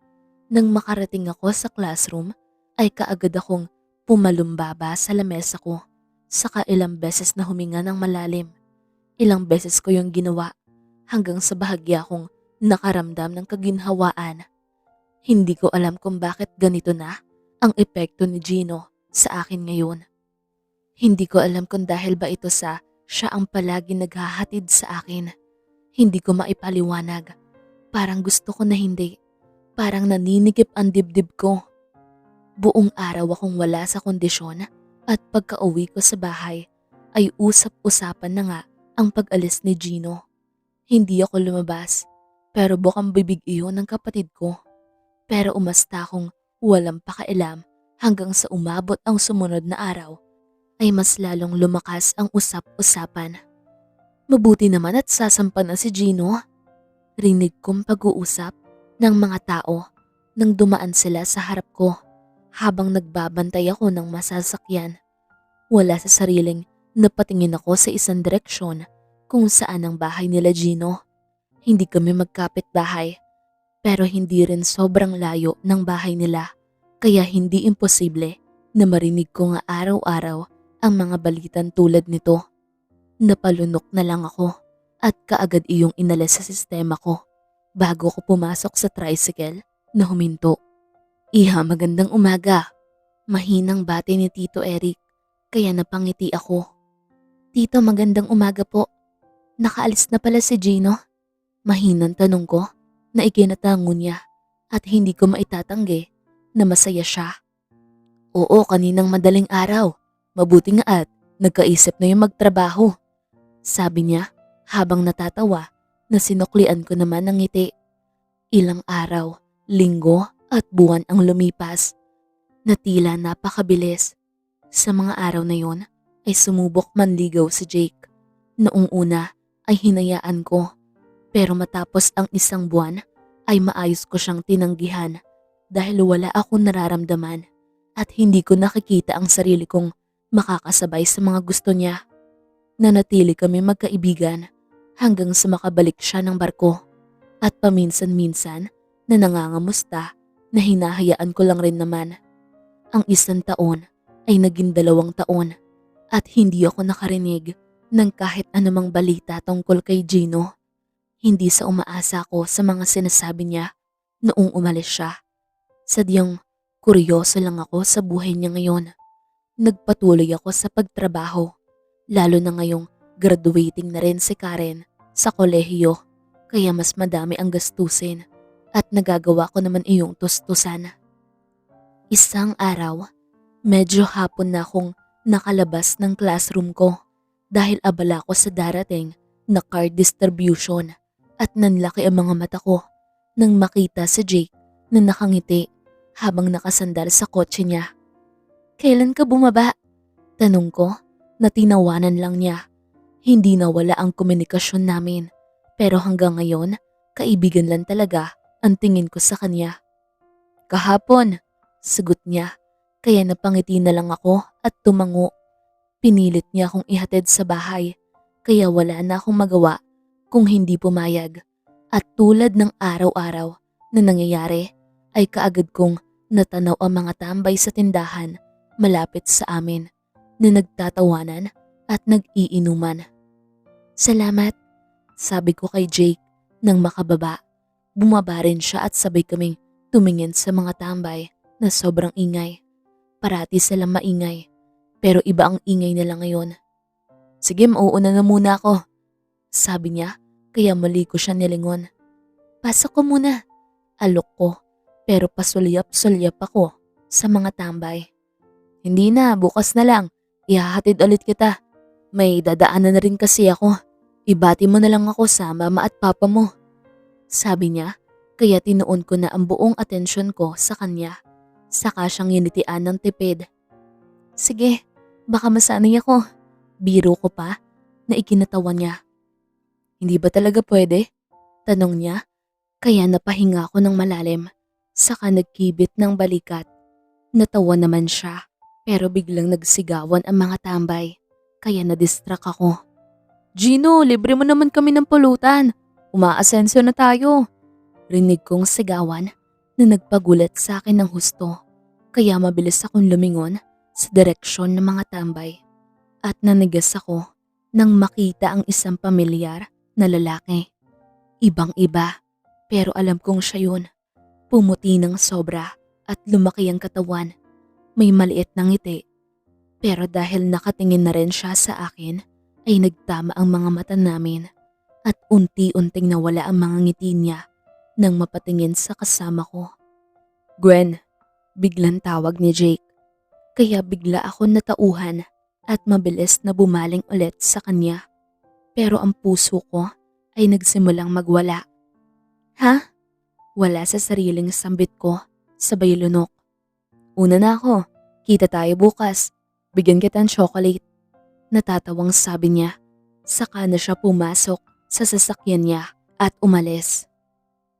Nang makarating ako sa classroom ay kaagad akong pumalumbaba sa lamesa ko. Saka ilang beses na huminga ng malalim. Ilang beses ko yung ginawa hanggang sa bahagya akong nakaramdam ng kaginhawaan. Hindi ko alam kung bakit ganito na ang epekto ni Gino sa akin ngayon. Hindi ko alam kung dahil ba ito sa siya ang palagi naghahatid sa akin. Hindi ko maipaliwanag. Parang gusto ko na hindi. Parang naninigip ang dibdib ko. Buong araw akong wala sa kondisyon at pagka-uwi ko sa bahay ay usap-usapan na nga ang pag-alis ni Gino. Hindi ako lumabas pero bukang bibig iyon ng kapatid ko. Pero umasta akong walang pakailam hanggang sa umabot ang sumunod na araw ay mas lalong lumakas ang usap-usapan. Mabuti naman at sasampa na si Gino. Rinig kong pag-uusap ng mga tao nang dumaan sila sa harap ko habang nagbabantay ako ng masasakyan. Wala sa sariling napatingin ako sa isang direksyon kung saan ang bahay nila Gino. Hindi kami magkapit-bahay pero hindi rin sobrang layo ng bahay nila kaya hindi imposible na marinig ko nga araw-araw ang mga balitan tulad nito. Napalunok na lang ako at kaagad iyong inalis sa sistema ko bago ko pumasok sa tricycle na huminto. Iha, magandang umaga. Mahinang bati ni Tito Eric kaya napangiti ako. Tito, magandang umaga po. Nakaalis na pala si Gino? Mahinang tanong ko na ikinatango niya at hindi ko maitatanggi na masaya siya. Oo, kaninang madaling araw. Mabuti nga at nagkaisip na yung magtrabaho. Sabi niya habang natatawa na sinuklian ko naman ng ngiti. Ilang araw, linggo at buwan ang lumipas na tila napakabilis. Sa mga araw na yon ay sumubok manligaw si Jake. Noong una ay hinayaan ko pero matapos ang 1 buwan ay maayos ko siyang tinanggihan dahil wala akong nararamdaman at hindi ko nakikita ang sarili kong makakasabay sa mga gusto niya. Nanatili kami magkaibigan hanggang sa makabalik siya ng barko at paminsan-minsan na nangangamusta na hinahayaan ko lang rin naman. Ang 1 taon ay naging 2 taon at hindi ako nakarinig ng kahit anumang balita tungkol kay Gino. Hindi sa umaasa ko sa mga sinasabi niya noong umalis siya. Sadyang kuryoso lang ako sa buhay niya ngayon. Nagpatuloy ako sa pagtrabaho, lalo na ngayong graduating na rin si Karen sa kolehiyo kaya mas madami ang gastusin at nagagawa ko naman iyong tustusan. Isang araw, medyo hapon na akong nakalabas ng classroom ko dahil abala ko sa darating na card distribution at nanlaki ang mga mata ko nang makita si Jake na nakangiti habang nakasandal sa kotse niya. Kailan ka bumaba? Tanong ko na tinawanan lang niya. Hindi nawala ang komunikasyon namin pero hanggang ngayon kaibigan lang talaga ang tingin ko sa kanya. Kahapon, sagot niya, kaya napangiti na lang ako at tumango. Pinilit niya akong ihatid sa bahay, kaya wala na akong magawa kung hindi pumayag. At tulad ng araw-araw na nangyayari, ay kaagad kong natanaw ang mga tambay sa tindahan malapit sa amin na nagtatawanan at nag-iinuman. Salamat, sabi ko kay Jake nang makababa. Bumaba rin siya at sabay kaming tumingin sa mga tambay na sobrang ingay. Parati silang maingay, pero iba ang ingay nila ngayon. Sige, mauuna na muna ako, sabi niya, kaya mali ko siya nilingon. Pasok ko muna, alok ko, pero pasulyap-sulyap ako sa mga tambay. Hindi na, bukas na lang, ihahatid ulit kita. May dadaanan na rin kasi ako. Ibati mo na lang ako sa mama at papa mo, sabi niya, kaya tinuon ko na ang buong atensyon ko sa kanya. Saka siyang yinitian ng tipid. Sige, baka masanay ako. Biro ko pa na ikinatawa niya. Hindi ba talaga pwede? Tanong niya, kaya napahinga ako ng malalim. Saka nagkibit ng balikat. Natawa naman siya, pero biglang nagsigawan ang mga tambay. Kaya nadistract ako. Gino, libre mo naman kami ng pulutan. Umaasenso na tayo. Rinig kong sigawan na nagpagulat sa akin ng husto. Kaya mabilis akong lumingon sa direksyon ng mga tambay. At nanigas ako nang makita ang isang pamilyar na lalaki. Ibang-iba, pero alam kong siya yun. Pumuti ng sobra at lumaki ang katawan. May maliit na ngiti. Pero dahil nakatingin na rin siya sa akin, ay nagtama ang mga mata namin. At unti-unting nawala ang mga ngiti niya nang mapatingin sa kasama ko. Gwen, biglang tawag ni Jake. Kaya bigla ako natauhan at mabilis na bumaling ulit sa kanya. Pero ang puso ko ay nagsimulang magwala. Ha? Wala sa sariling sambit ko, sabay lunok. Una na ako, kita tayo bukas. Bigyan kita ng chocolate. Natatawang sabi niya. Saka na siya pumasok sa sasakyan niya at umalis.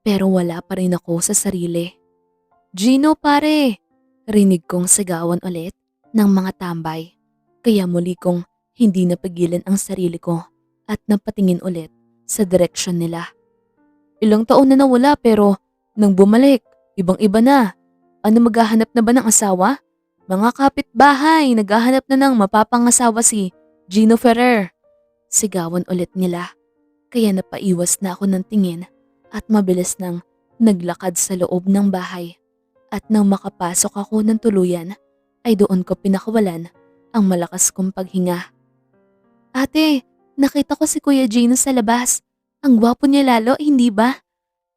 Pero wala pa rin ako sa sarili. Gino pare! Rinig kong sigawan ulit ng mga tambay. Kaya muli kong hindi napigilan ang sarili ko at napatingin ulit sa direksyon nila. Ilang taon na nawala pero nang bumalik, ibang-iba na. Ano, maghahanap na ba ng asawa? Mga kapitbahay, naghahanap na ng mapapangasawa si Gino Ferrer. Sigawan ulit nila. Kaya napaiwas na ako ng tingin at mabilis nang naglakad sa loob ng bahay. At nang makapasok ako ng tuluyan, ay doon ko pinakawalan ang malakas kong paghinga. Ate, nakita ko si Kuya Gino sa labas. Ang gwapo niya lalo, hindi ba?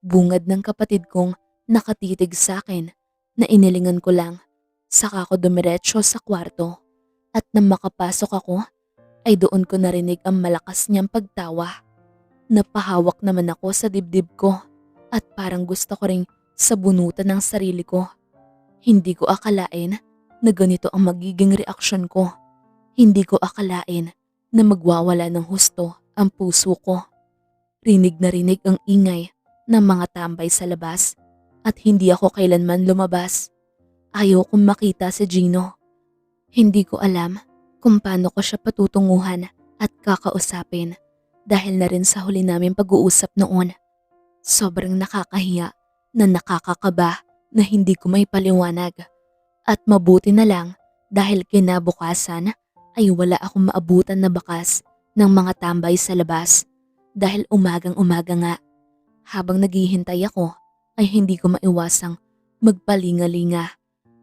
Bungad ng kapatid kong nakatitig sa akin na inilingan ko lang. Saka ako dumiretso sa kwarto. At nang makapasok ako, ay doon ko narinig ang malakas niyang pagtawa. Napahawak naman ako sa dibdib ko at parang gusto ko ring sabunutan ng sarili ko. Hindi ko akalain na ganito ang magiging reaksyon ko. Hindi ko akalain na magwawala ng husto ang puso ko. Rinig na rinig ang ingay ng mga tambay sa labas at hindi ako kailanman lumabas. Ayaw kong makita si Gino. Hindi ko alam kung paano ko siya patutunguhan at kakausapin dahil na rin sa huli namin pag-uusap noon. Sobrang nakakahiya na nakakakaba na hindi ko may paliwanag. At mabuti na lang dahil kinabukasan ay wala akong maabutan na bakas ng mga tambay sa labas dahil umagang-umaga nga. Habang naghihintay ako ay hindi ko maiwasang magpalingalinga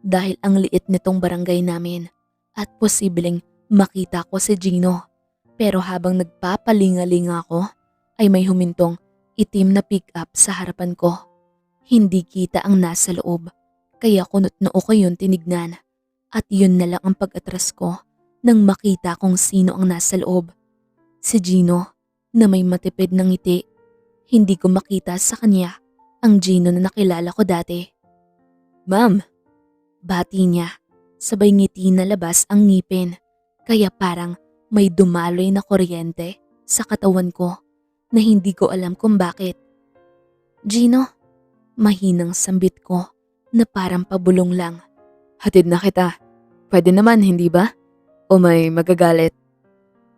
dahil ang liit nitong barangay namin at posibleng makita ko si Gino. Pero habang nagpapalingalinga ako ay may humintong itim na pick-up sa harapan ko. Hindi kita ang nasa loob kaya kunot-noo ko yun tinignan at yun na lang ang pag-atras ko nang makita kung sino ang nasa loob. Si Gino na may matipid na ngiti. Hindi ko makita sa kanya ang Gino na nakilala ko dati. Ma'am, bati niya. Sabay ngiti na labas ang ngipin. Kaya parang may dumaloy na kuryente sa katawan ko na hindi ko alam kung bakit. Gino, Mahinang sambit ko na parang pabulong lang. Hatid na kita. Pwede naman, hindi ba? O may magagalit?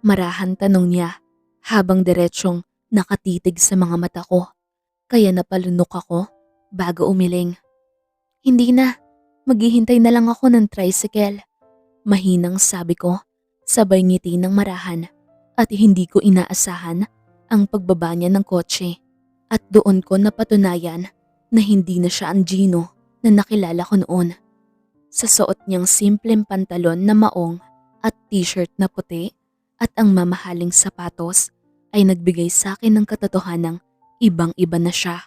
Marahan tanong niya habang diretsyong nakatitig sa mga mata ko. Kaya napalunok ako bago umiling. Hindi na, maghihintay na lang ako ng tricycle. Mahinang sabi ko, sabay ngiti ng marahan at hindi ko inaasahan ang pagbaba niya ng kotse. At doon ko napatunayan na hindi na siya ang Gino na nakilala ko noon. Sa suot niyang simpleng pantalon na maong at t-shirt na puti at ang mamahaling sapatos ay nagbigay sa akin ng katotohanang ibang-iba na siya.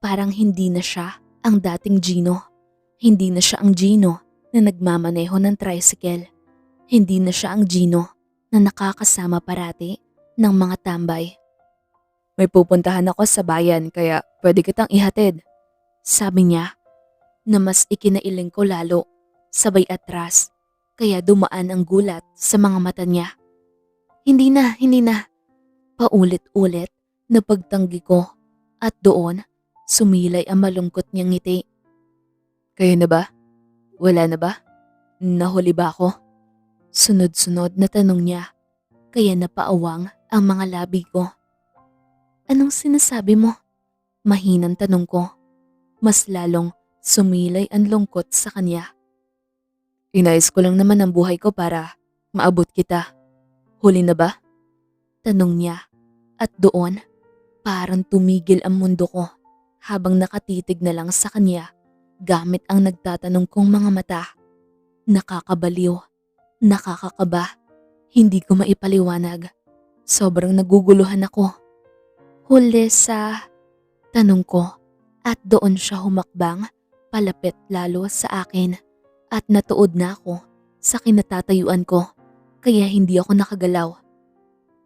Parang hindi na siya ang dating Gino. Hindi na siya ang Gino na nagmamaneho ng tricycle. Hindi na siya ang Gino na nakakasama parati ng mga tambay. May pupuntahan ako sa bayan kaya pwede kitang ihatid. Sabi niya na mas ikinailing ko lalo, sabay atras, kaya dumaan ang gulat sa mga mata niya. Hindi na, hindi na. Paulit-ulit na pagtanggi ko at doon sumilay ang malungkot niyang ngiti. Kayo na ba? Wala na ba? Nahuli ba ako? Sunod-sunod na tanong niya, kaya napaawang ang mga labi ko. Anong sinasabi mo? Mahinang tanong ko. Mas lalong sumilay ang lungkot sa kanya. Inayos ko lang naman ang buhay ko para maabot kita. Huli na ba? Tanong niya. At doon, parang tumigil ang mundo ko habang nakatitig na lang sa kanya gamit ang nagtatanong kong mga mata. Nakakabaliw, nakakakaba, hindi ko maipaliwanag. Sobrang naguguluhan ako. Huli sa... Tanong ko at doon siya humakbang palapit lalo sa akin at natuod na ako sa kinatatayuan ko kaya hindi ako nakagalaw.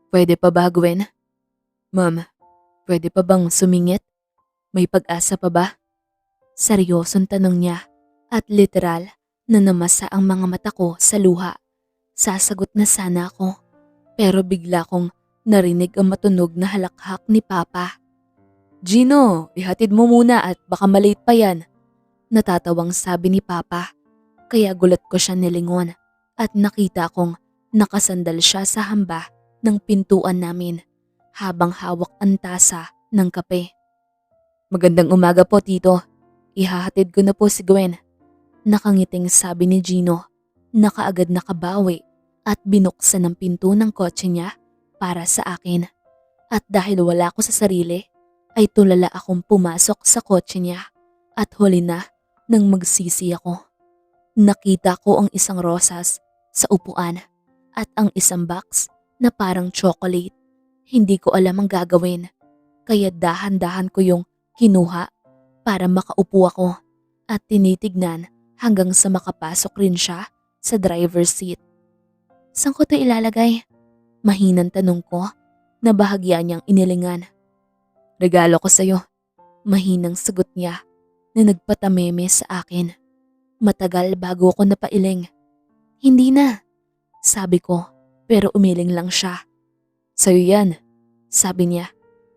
Pwede pa ba, Gwen? Ma'am, pwede pa bang sumingit? May pag-asa pa ba? Seryosong tanong niya at literal na namasa ang mga mata ko sa luha. Sasagot na sana ako pero bigla kong narinig ang matunog na halakhak ni Papa. Gino, ihatid mo muna at baka malate pa yan. Natatawang sabi ni Papa, kaya gulat ko siya nilingon at nakita kong nakasandal siya sa hamba ng pintuan namin habang hawak ang tasa ng kape. Magandang umaga po, Tito. Ihahatid ko na po si Gwen. Nakangiting sabi ni Gino, nakaagad nakabawi at binuksan ang pinto ng kotse niya para sa akin. At dahil wala ko sa sarili, ay tulala akong pumasok sa kotse niya at huli na nang magsisi ako. Nakita ko ang isang rosas sa upuan at ang isang box na parang chocolate. Hindi ko alam ang gagawin kaya dahan-dahan ko yung kinuha para makaupo ako at tinitignan hanggang sa makapasok rin siya sa driver's seat. Saan ko ito ilalagay? Mahinang tanong ko na bahagya niyang inilingan. Regalo ko sa'yo. Mahinang sagot niya na nagpatameme sa akin. Matagal bago ko napailing. Hindi na, sabi ko pero umiling lang siya. Sa'yo yan, sabi niya.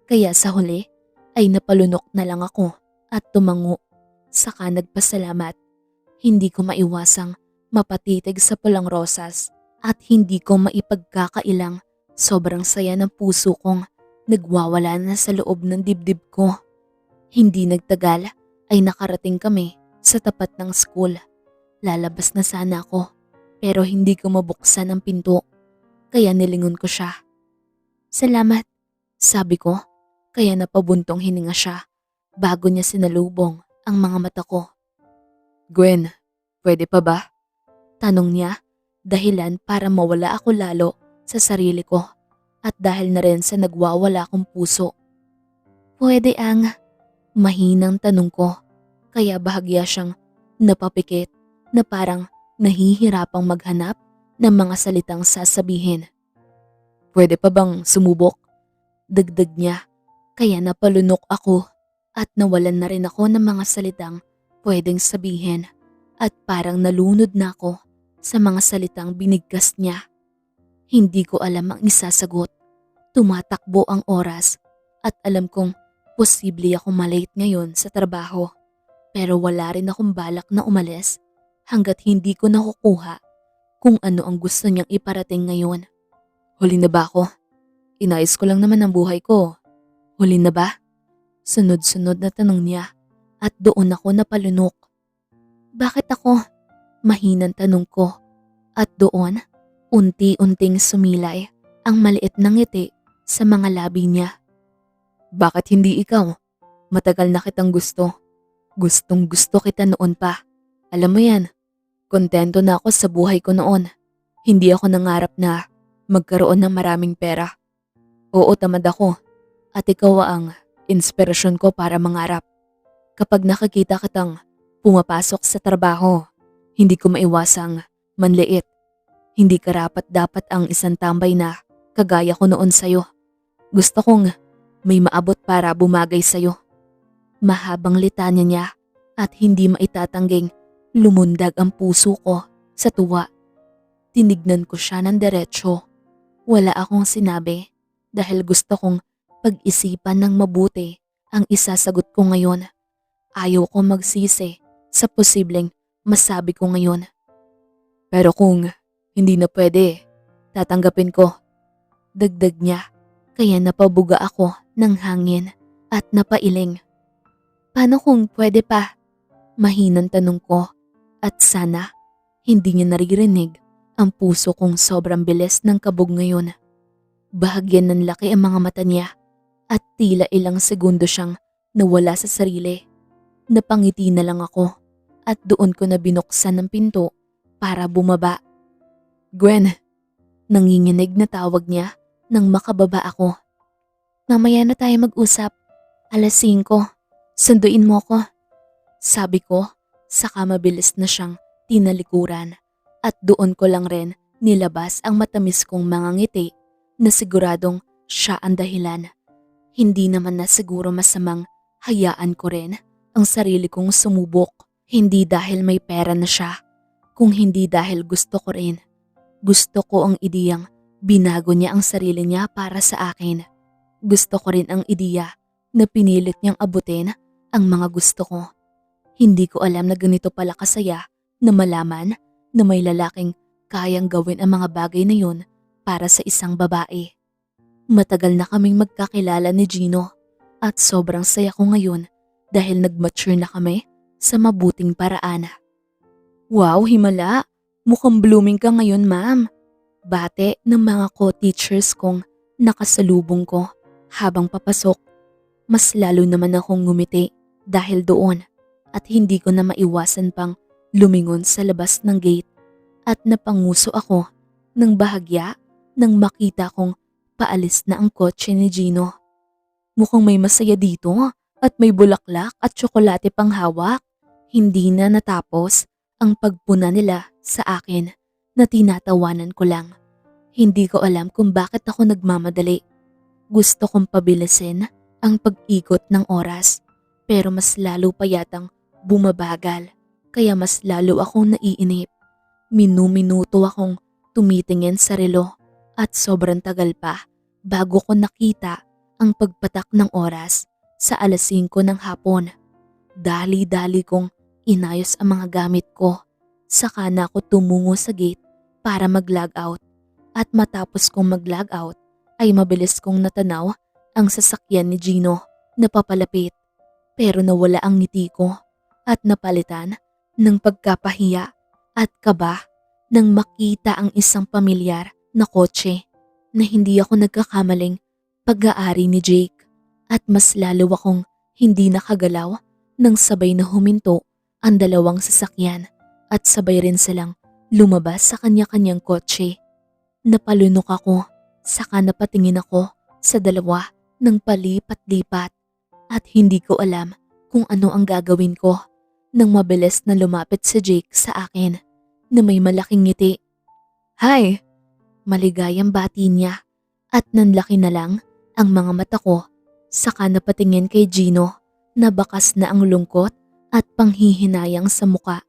Kaya sa huli ay napalunok na lang ako at tumango. Saka nagpasalamat. Hindi ko maiwasang mapatitig sa pulang rosas at hindi ko maipagkakailang sobrang saya ng puso kong nagwawala na sa loob ng dibdib ko. Hindi nagtagal ay nakarating kami sa tapat ng school. Lalabas na sana ako pero hindi ko mabuksan ang pinto kaya nilingon ko siya. Salamat, sabi ko kaya napabuntong hininga siya bago niya sinalubong ang mga mata ko. Gwen, pwede pa ba? Tanong niya dahilan para mawala ako lalo sa sarili ko. At dahil na rin sa nagwawala kong puso. Pwede ang, mahinang tanong ko, kaya bahagya siyang napapikit na parang nahihirapang maghanap ng mga salitang sasabihin. Pwede pa bang sumubok? Dagdag niya, kaya napalunok ako at nawalan na rin ako ng mga salitang pwedeng sabihin at parang nalunod na ako sa mga salitang binigkas niya. Hindi ko alam ang isasagot. Tumatakbo ang oras at alam kong Posible ako malate ngayon sa trabaho pero wala rin akong balak na umalis hanggat hindi ko nakukuha kung ano ang gusto niyang iparating ngayon. Huli na ba ako? Inayos ko lang naman ang buhay ko. Huli na ba? Sunod-sunod na tanong niya at doon ako napalunok. Bakit ako? Mahinang tanong ko at doon unti-unting sumilay ang maliit na ngiti sa mga labi niya. Bakit hindi ikaw? Matagal na kitang gusto. Gustong gusto kita noon pa. Alam mo yan, kontento na ako sa buhay ko noon. Hindi ako nangarap na magkaroon ng maraming pera. Oo, tamad ako at ikaw ang inspirasyon ko para mangarap. Kapag nakikita kitang pumapasok sa trabaho, hindi ko maiwasang manliit. Hindi karapat-dapat ang isang tambay na kagaya ko noon sa'yo. Gusto kong may maabot para bumagay sa'yo. Mahabang litanya niya at hindi maitatangging lumundag ang puso ko sa tuwa. Tinignan ko siya ng diretsyo. Wala akong sinabi dahil gusto kong pag-isipan ng mabuti ang isasagot ko ngayon. Ayaw ko magsisi sa posibleng masabi ko ngayon. Pero kung hindi na pwede, tatanggapin ko. Dagdag niya, kaya napabuga ako ng hangin at napailing. Paano kung pwede pa? Mahinang tanong ko at sana hindi niya naririnig ang puso kong sobrang bilis ng kabog ngayon. Bahagyan ng laki ang mga mata niya at tila ilang segundo siyang nawala sa sarili. Napangiti na lang ako at doon ko na binuksan ng pinto para bumaba. Gwen, nanginginig na tawag niya nang makababa ako. Mamaya na tayo mag-usap. 5:00. Sunduin mo ko. Sabi ko, saka mabilis na siyang tinalikuran at doon ko lang rin nilabas ang matamis kong mga ngiti na siguradong siya ang dahilan. Hindi naman na siguro masamang hayaan ko rin ang sarili kong sumubok. Hindi dahil may pera na siya, kung hindi dahil gusto ko rin. Gusto ko ang ideyang binago niya ang sarili niya para sa akin. Gusto ko rin ang ideya na pinilit niyang abutin ang mga gusto ko. Hindi ko alam na ganito pala kasaya na malaman na may lalaking kayang gawin ang mga bagay na yun para sa isang babae. Matagal na kaming magkakilala ni Gino at sobrang saya ko ngayon dahil nag-mature na kami sa mabuting paraan. Wow, himala! Mukhang blooming ka ngayon, ma'am. Bate ng mga co-teachers kong nakasalubong ko habang papasok. Mas lalo naman akong ngumiti dahil doon at hindi ko na maiwasan pang lumingon sa labas ng gate at napanguso ako ng bahagya nang makita kong paalis na ang kotse ni Gino. Mukhang may masaya dito at may bulaklak at tsokolate pang hawak. Hindi na natapos ang pagpuna nila sa akin na tinatawanan ko lang. Hindi ko alam kung bakit ako nagmamadali. Gusto kong pabilisin ang pag-ikot ng oras pero mas lalo pa yatang bumabagal kaya mas lalo akong naiinip. Minu-minuto akong tumitingin sa relo at sobrang tagal pa bago ko nakita ang pagpatak ng oras sa 5:00 ng hapon. Dali-dali kong inayos ang mga gamit ko. Saka na ako tumungo sa gate para mag-log out at matapos kong mag-log out ay mabilis kong natanaw ang sasakyan ni Gino na papalapit. Pero nawala ang ngiti ko at napalitan ng pagkapahiya at kaba nang makita ang isang pamilyar na kotse na hindi ako nagkakamaling pag-aari ni Jake at mas lalo akong hindi nakagalaw nang sabay na huminto ang dalawang sasakyan at sabay rin silang lumabas sa kanya-kanyang kotse. Napalunok ako, saka napatingin ako sa dalawa ng palipat-lipat at hindi ko alam kung ano ang gagawin ko nang mabilis na lumapit si Jake sa akin na may malaking ngiti. Hi! Maligayang bati niya at nanlaki na lang ang mga mata ko saka napatingin kay Gino na bakas na ang lungkot at panghihinayang sa muka.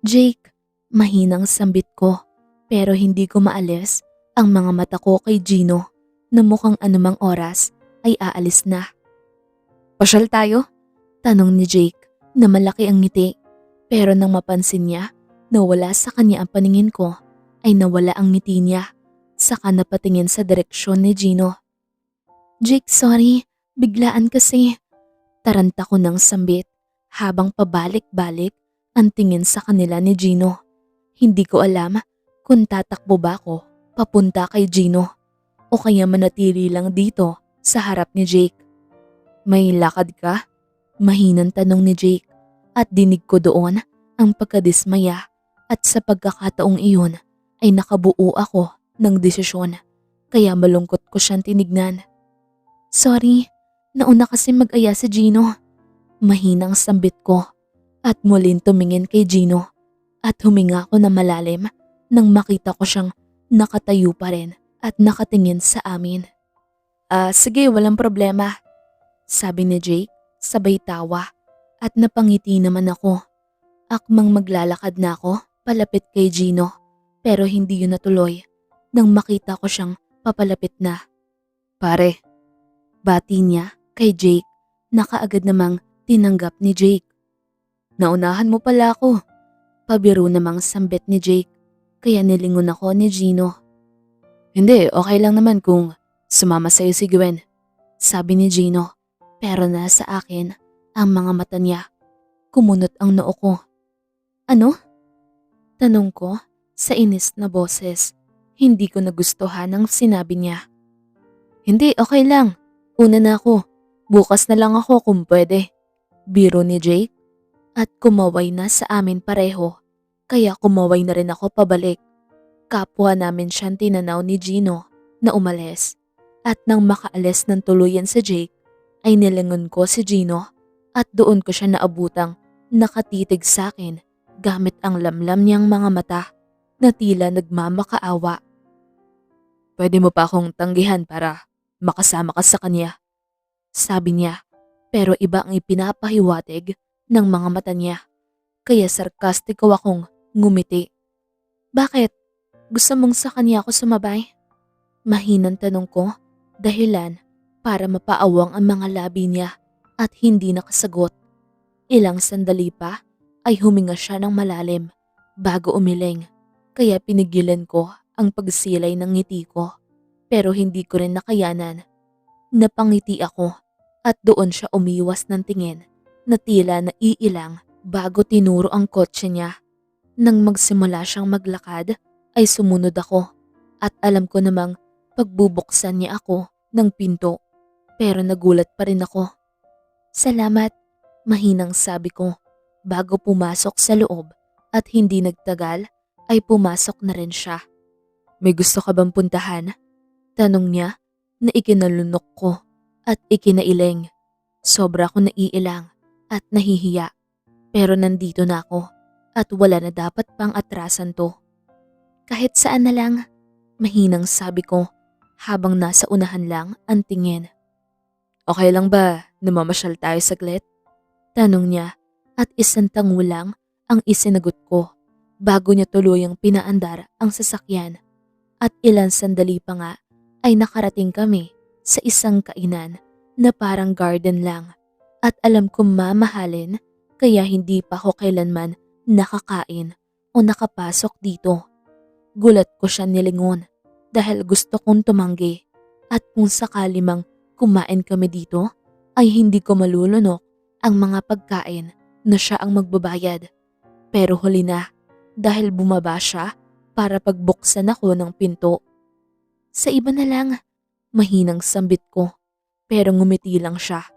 Jake, mahinang sambit ko pero hindi ko maalis ang mga mata ko kay Gino na mukhang anumang oras ay aalis na. Pasyal tayo? Tanong ni Jake na malaki ang ngiti. Pero nang mapansin niya na wala sa kanya ang paningin ko, ay nawala ang ngiti niya. Saka napatingin sa direksyon ni Gino. Jake, sorry. Biglaan kasi. Taranta ko ng sambit habang pabalik-balik ang tingin sa kanila ni Gino. Hindi ko alam kung tatakbo ba ako papunta kay Gino o kaya manatili lang dito sa harap ni Jake. May lakad ka? Mahinang tanong ni Jake at dinig ko doon ang pagkadismaya at sa pagkakataong iyon ay nakabuo ako ng desisyon kaya malungkot ko siyang tinignan. Sorry, nauna kasi mag-aya si Gino. Mahinang sambit ko at muling tumingin kay Gino at huminga ko na malalim nang makita ko siyang nakatayo pa rin at nakatingin sa amin. Sige, walang problema, sabi ni Jake sabay tawa at napangiti naman ako. Akmang maglalakad na ako palapit kay Gino pero hindi yun natuloy nang makita ko siyang papalapit na. Pare, bati niya kay Jake na kaagad namang tinanggap ni Jake. Naunahan mo pala ako. Pabiro namang sambit ni Jake kaya nilingon ako ni Gino. Hindi, okay lang naman kung sumama sa'yo si Gwen, sabi ni Gino pero nasa akin ang mga mata niya. Kumunot ang noo ko. Ano? Tanong ko sa inis na boses. Hindi ko nagustuhan ang sinabi niya. Hindi, okay lang. Una na ako. Bukas na lang ako kung pwede. Biro ni Jake at kumaway na sa amin pareho. Kaya kumaway na rin ako pabalik. Kapwa namin siyang tinanaw ni Gino na umalis. At nang makaalis ng tuluyan si Jake ay nilingon ko si Gino at doon ko siya naabutang nakatitig sa akin gamit ang lamlam niyang mga mata na tila nagmamakaawa. Pwede mo pa akong tanggihan para makasama ka sa kanya, sabi niya pero iba ang ipinapahiwatig ng mga mata niya kaya sarkastiko akong ngumiti. Bakit? Gusto mong sa kanya ako sumabay? Mahinang tanong ko dahilan para mapaawang ang mga labi niya at hindi nakasagot. Ilang sandali pa ay huminga siya ng malalim bago umiling kaya pinigilan ko ang pagsilay ng ngiti ko pero hindi ko rin nakayanan. Napangiti ako at doon siya umiwas ng tingin na tila naiilang bago tinuro ang kotse niya. Nang magsimula siyang maglakad ay sumunod ako at alam ko namang pagbubuksan niya ako ng pinto pero nagulat pa rin ako. Salamat, mahinang sabi ko bago pumasok sa loob at hindi nagtagal ay pumasok na rin siya. May gusto ka bang puntahan? Tanong niya na ikinalunok ko at ikinailing. Sobra ko naiilang at nahihiya pero nandito na ako at wala na dapat pang atrasan to. Kahit saan na lang, mahinang sabi ko habang nasa unahan lang ang tingin. Okay lang ba na mamasyal tayo saglit? Tanong niya at isang tango lang ang isinagot ko bago niya tuluyang pinaandar ang sasakyan. At ilang sandali pa nga ay nakarating kami sa isang kainan na parang garden lang at alam kong mamahalin kaya hindi pa ako kailanman nakakain o nakapasok dito. Gulat ko siya nilingon dahil gusto kong tumanggi at kung sakali mang kumain kami dito ay hindi ko malulunok ang mga pagkain na siya ang magbabayad. Pero huli na dahil bumaba siya para pagbuksan ako ng pinto. Sa iba na lang, mahinang sambit ko pero ngumiti lang siya.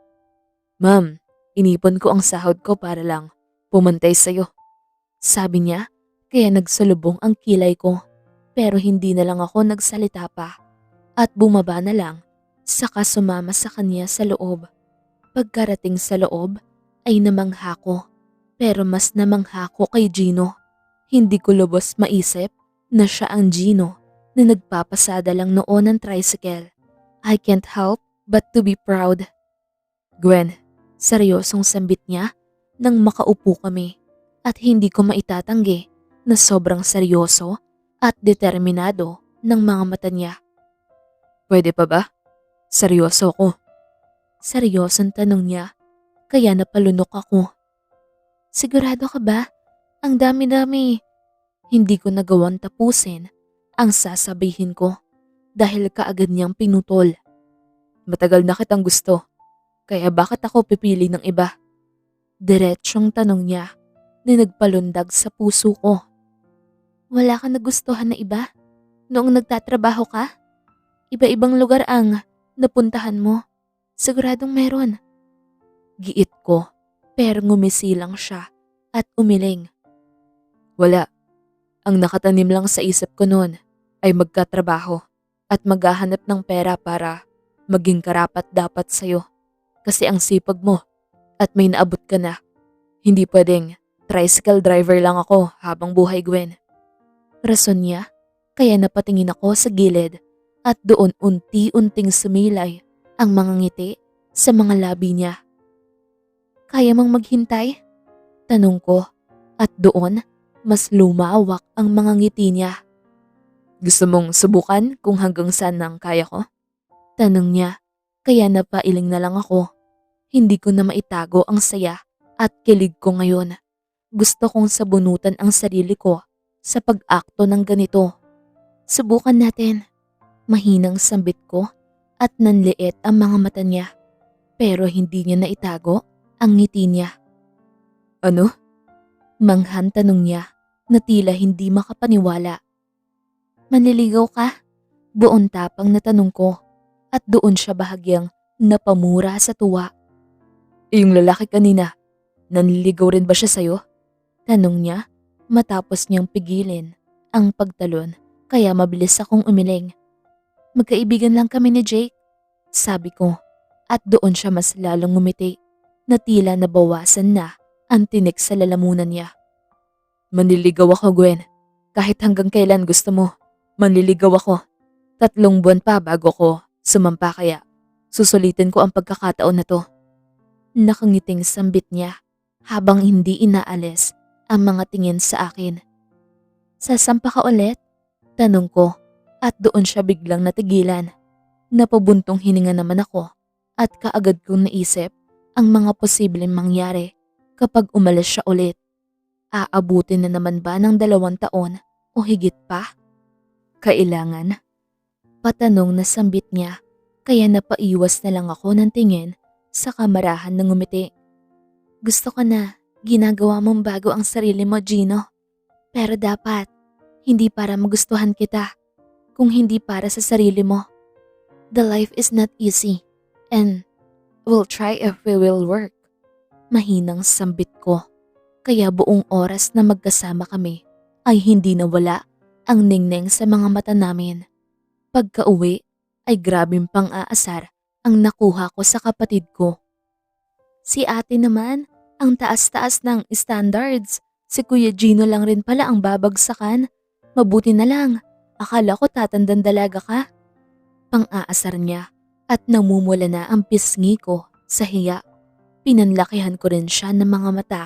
Ma'am, inipon ko ang sahod ko para lang pumantay sa'yo. Sabi niya kaya nagsalubong ang kilay ko pero hindi na lang ako nagsalita pa at bumaba na lang saka sumama sa kanya sa loob. Pagkarating sa loob ay namangha ko pero mas namangha ko kay Gino. Hindi ko lubos maisip na siya ang Gino na nagpapasada lang noon ng tricycle. I can't help but to be proud. Gwen, seryosong sambit niya nang makaupo kami at hindi ko maitatanggi na sobrang seryoso at determinado ng mga mata niya. Pwede pa ba? Seryoso ko. Seryosong tanong niya kaya napalunok ako. Sigurado ka ba? Ang dami-dami. Hindi ko nagawang tapusin ang sasabihin ko dahil kaagad niyang pinutol. Matagal na kitang gusto, kaya bakit ako pipili ng iba? Diretsyong tanong niya na nagpalundag sa puso ko. Wala kang nagustuhan na iba? Noong nagtatrabaho ka? Iba-ibang lugar ang napuntahan mo. Siguradong meron. Giit ko, pero ngumisi lang siya at umiling. Wala. Ang nakatanim lang sa isip ko noon ay magkatrabaho at maghahanap ng pera para maging karapat dapat sa'yo. Kasi ang sipag mo at may naabot ka na. Hindi pwedeng tricycle driver lang ako habang buhay, Gwen. Rason niya, kaya napatingin ako sa gilid at doon unti-unting sumilay ang mga ngiti sa mga labi niya. Kaya mong maghintay? Tanong ko at doon mas lumawak ang mga ngiti niya. Gusto mong subukan kung hanggang saan ang kaya ko? Tanong niya, kaya napailing na lang ako. Hindi ko na maitago ang saya at kilig ko ngayon. Gusto kong sabunutan ang sarili ko sa pag-akto ng ganito. Subukan natin. Mahinang sambit ko at nanliit ang mga mata niya. Pero hindi niya naitago ang ngiti niya. Ano? Manghan tanong niya na tila hindi makapaniwala. Manliligaw ka? Buong tapang na tanong ko at doon siya bahagyang napamura sa tuwa. Yung lalaki kanina, nanliligaw rin ba siya sa'yo? Tanong niya matapos niyang pigilin ang pagtalon kaya mabilis akong umiling. Magkaibigan lang kami ni Jake, sabi ko at doon siya mas lalong ngumiti na tila nabawasan na ang tinik sa lalamunan niya. Manliligaw ako, Gwen. Kahit hanggang kailan gusto mo, manliligaw ako. 3 buwan pa bago ko sumampa kaya susulitin ko ang pagkakataon na to. Nakangiting sambit niya habang hindi inaalis ang mga tingin sa akin. Sasampa ka ulit? Tanong ko at doon siya biglang natigilan. Napabuntong hininga naman ako at kaagad kong naisip ang mga posibleng mangyari kapag umalis siya ulit. Aabutin na naman ba ng 2 taon o higit pa? Kailangan? Patanong na sambit niya kaya napaiwas na lang ako ng tingin sa kamarahan ng ngumiti. Gusto ko na ginagawa mong bago ang sarili mo, Gino. Pero dapat, hindi para magustuhan kita, kung hindi para sa sarili mo. The life is not easy and we'll try if we will work. Mahinang sambit ko, kaya buong oras na magkasama kami ay hindi nawala ang ningning sa mga mata namin. Pagka-uwi ay grabing pang-aasar ang nakuha ko sa kapatid ko. Si ate naman, ang taas-taas ng standards. Si Kuya Gino lang rin pala ang babagsakan. Mabuti na lang, akala ko tatandang dalaga ka. Pang-aasar niya at namumula na ang pisngi ko sa hiya. Pinanlakihan ko rin siya ng mga mata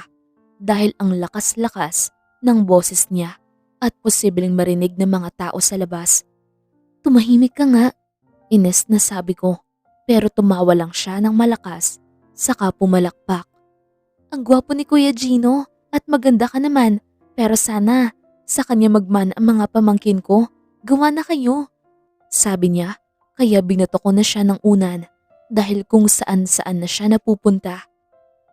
dahil ang lakas-lakas ng boses niya at posibleng marinig ng mga tao sa labas. Tumahimik ka nga, ines na sabi ko, pero tumawa lang siya ng malakas saka pumalakpak. Ang gwapo ni Kuya Gino at maganda ka naman, pero sana sa kanya magmana ang mga pamangkin ko. Gawa na kayo, sabi niya, kaya binato ko na siya ng unan dahil kung saan-saan na siya napupunta.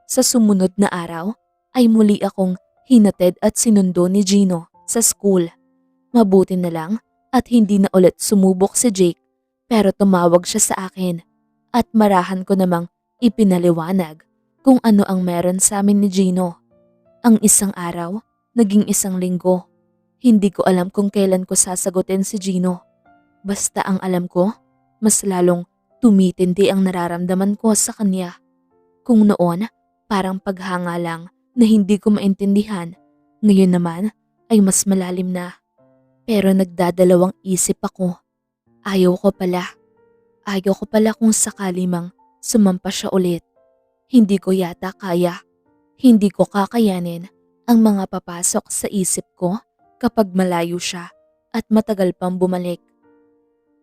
Sa sumunod na araw ay muli akong hinatid at sinundo ni Gino sa school. Mabuti na lang at hindi na ulit sumubok si Jake pero tumawag siya sa akin at marahan ko namang ipinaliwanag kung ano ang meron sa amin ni Gino. Ang isang araw, naging 1 linggo. Hindi ko alam kung kailan ko sasagutin si Gino. Basta ang alam ko, mas lalong tumitindi ang nararamdaman ko sa kanya. Kung noon, parang paghanga lang na hindi ko maintindihan, ngayon naman ay mas malalim na. Pero nagdadalawang isip ako. Ayaw ko pala kung sakali mang sumampa siya ulit. Hindi ko yata kaya. Hindi ko kakayanin ang mga papasok sa isip ko kapag malayo siya at matagal pang bumalik.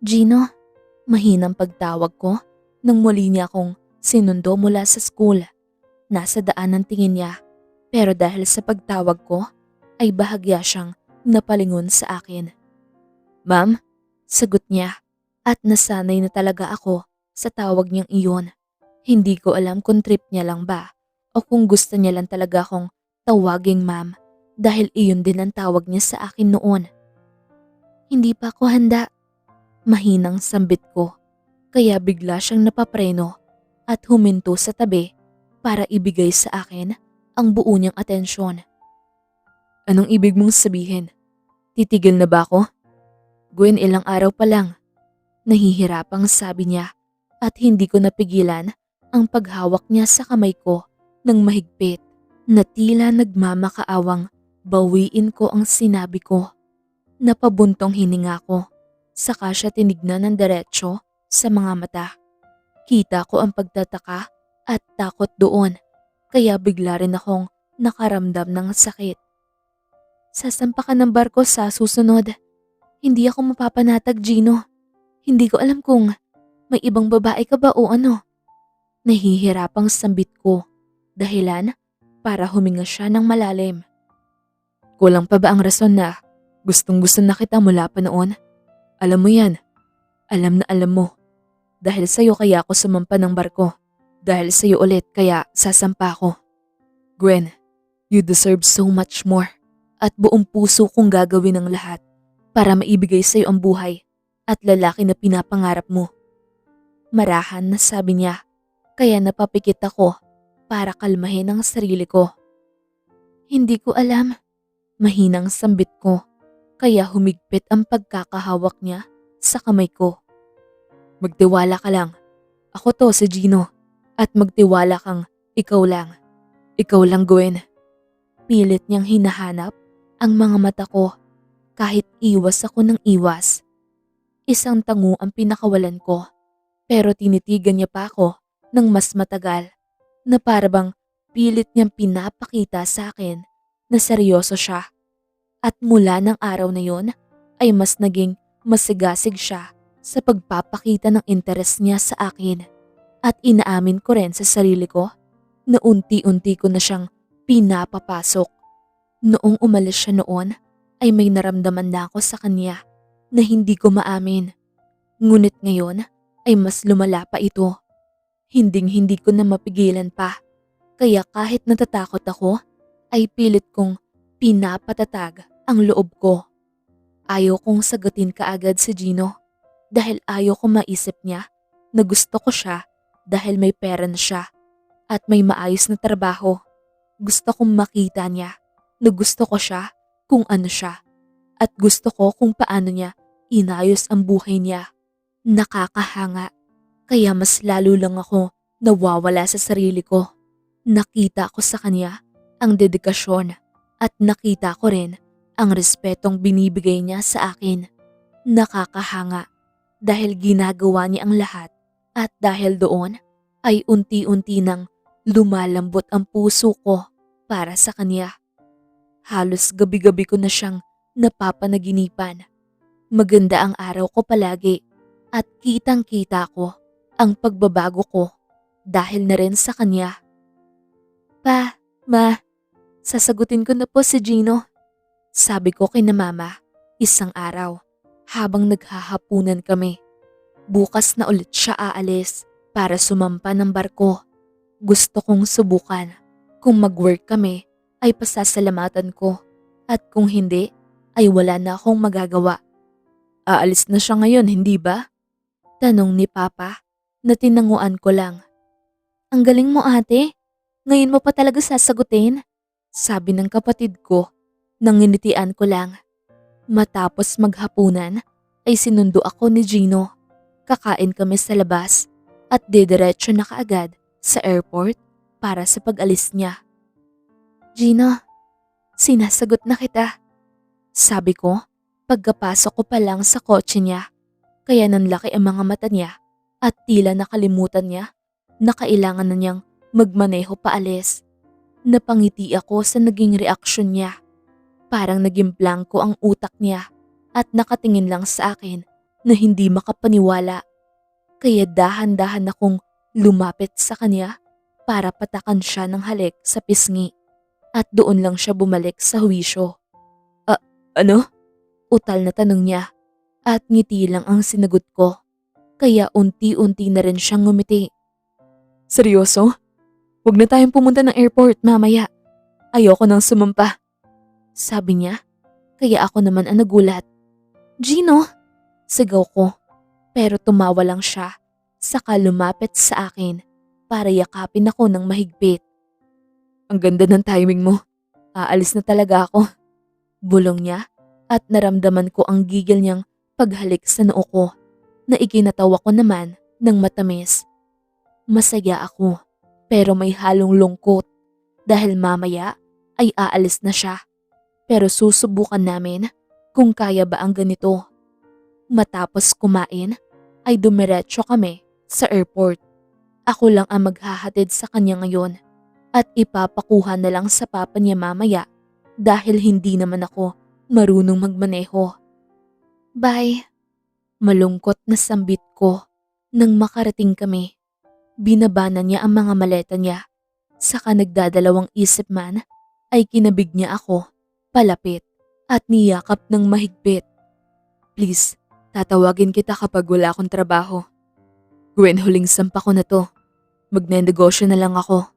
Gino, mahinang pagtawag ko nang muli niya akong sinundo mula sa school. nasa daan ng tingin niya. Pero dahil sa pagtawag ko, ay bahagya siyang napalingon sa akin. Ma'am, sagot niya at nasanay na talaga ako sa tawag niyang iyon. Hindi ko alam kung trip niya lang ba o kung gusto niya lang talaga akong tawaging ma'am dahil iyon din ang tawag niya sa akin noon. Hindi pa ako handa. Mahinang sambit ko, kaya bigla siyang napapreno at huminto sa tabi para ibigay sa akin ang buo niyang atensyon. Anong ibig mong sabihin? Titigil na ba ako? Gwen, ilang araw pa lang. Nahihirapang sabi niya at hindi ko napigilan ang paghawak niya sa kamay ko ng mahigpit na tila nagmamakaawang bawiin ko ang sinabi ko. Napabuntong hininga ko, saka siya tinignan ng diretsyo sa mga mata. Kita ko ang pagtataka at takot doon, kaya bigla rin akong nakaramdam ng sakit. Sasampa ka ng barko sa susunod. Hindi ako mapapanatag, Gino. Hindi ko alam kung may ibang babae ka ba o ano. Nahihirapang sambit ko, dahilan para huminga siya ng malalim. Kulang pa ba ang rason na gustong-gusto na kita mula pa noon? Alam mo yan. Alam na alam mo. Dahil sa'yo kaya ako sumampa ng barko. Dahil sa'yo ulit kaya sasampa ako. Gwen, you deserve so much more. At buong puso kong gagawin ang lahat para maibigay sa'yo ang buhay at lalaki na pinapangarap mo. Marahan na sabi niya, kaya napapikit ako para kalmahin ang sarili ko. Hindi ko alam. Mahinang sambit ko, kaya humigpit ang pagkakahawak niya sa kamay ko. Magtiwala ka lang. Ako to si Gino at magtiwala kang ikaw lang. Ikaw lang, Gwen. Pilit niyang hinahanap ang mga mata ko kahit iwas ako ng iwas. Isang tango ang pinakawalan ko pero tinitigan niya pa ako ng mas matagal na parabang pilit niyang pinapakita sa akin na seryoso siya. At mula ng araw na yon ay mas naging masigasig siya sa pagpapakita ng interes niya sa akin. At inaamin ko rin sa sarili ko na unti-unti ko na siyang pinapapasok. Noong umalis siya noon ay may naramdaman na ako sa kanya na hindi ko maamin. Ngunit ngayon ay mas lumala pa ito. Hinding-hindi ko na mapigilan pa. Kaya kahit natatakot ako ay pilit kong pinapatatag ang loob ko. Ayaw kong sagutin kaagad si Gino dahil ayaw ko maisip niya na gusto ko siya dahil may pera na siya at may maayos na trabaho. Gusto kong makita niya na gusto ko siya kung ano siya at gusto ko kung paano niya inayos ang buhay niya. Nakakahanga, kaya mas lalo lang ako nawawala sa sarili ko. Nakita ko sa kanya ang dedikasyon at nakita ko rin ang respetong binibigay niya sa akin. Nakakahanga dahil ginagawa niya ang lahat at dahil doon ay unti-unti nang lumalambot ang puso ko para sa kanya. Halos gabi-gabi ko na siyang napapanaginipan. Maganda ang araw ko palagi at kitang-kita ko ang pagbabago ko dahil na rin sa kanya. Pa, ma, sasagutin ko na po si Gino. Sabi ko kina mama isang araw habang naghahapunan kami. Bukas na ulit siya aalis para sumampa ng barko. Gusto kong subukan. Kung mag-work kami ay pasasalamatan ko at kung hindi ay wala na akong magagawa. Aalis na siya ngayon, hindi ba? Tanong ni Papa na tinanguan ko lang. Ang galing mo ate, ngayon mo pa talaga sasagutin? Sabi ng kapatid ko. Nanginitian ko lang. Matapos maghapunan ay sinundo ako ni Gino. Kakain kami sa labas at didiretso na kaagad sa airport para sa pag-alis niya. Gino, sinasagot na kita. Sabi ko pagkapasok ko pa lang sa kotse niya. Kaya nanlaki ang mga mata niya at tila nakalimutan niya na kailangan na niyang magmaneho paalis. Napangiti ako sa naging reaksyon niya. Parang naging blanko ang utak niya at nakatingin lang sa akin na hindi makapaniwala. Kaya dahan-dahan akong lumapit sa kanya para patakan siya ng halik sa pisngi at doon lang siya bumalik sa huwisyo. Ano? Utal na tanong niya at ngiti lang ang sinagot ko. Kaya unti-unti na rin siyang ngumiti. Seryoso? Huwag na tayong pumunta ng airport mamaya. Ayoko nang sumampa. Sabi niya, kaya ako naman ang nagulat. Gino? Sigaw ko. Pero tumawa lang siya, saka lumapit sa akin para yakapin ako ng mahigpit. Ang ganda ng timing mo. Aalis na talaga ako. Bulong niya at naramdaman ko ang gigil niyang paghalik sa noo ko na ikinatawa ko naman ng matamis. Masaya ako pero may halong lungkot dahil mamaya ay aalis na siya. Pero susubukan namin kung kaya ba ang ganito. Matapos kumain ay dumiretso kami sa airport. Ako lang ang maghahatid sa kanya ngayon at ipapakuha na lang sa papa niya mamaya dahil hindi naman ako marunong magmaneho. Bye. Malungkot na sambit ko nang makarating kami. Binabana niya ang mga maleta niya. Saka nagdadalawang isip man ay kinabig niya ako, palapit at niyakap ng mahigpit. Please, tatawagin kita kapag wala akong trabaho. Gwen, huling sampa ko na to. Magnenegosyo na lang ako.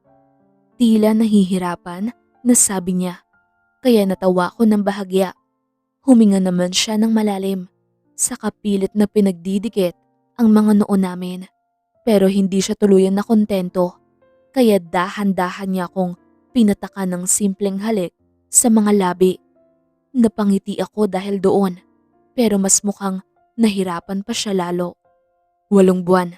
Tila nahihirapan na sabi niya. Kaya natawa ko ng bahagya. Huminga naman siya ng malalim. Saka pilit na pinagdidikit ang mga noo namin. Pero hindi siya tuluyan na kontento. Kaya dahan-dahan niya akong pinatakan ng simpleng halik sa mga labi. Napangiti ako dahil doon. Pero mas mukhang nahirapan pa siya lalo. 8 buwan.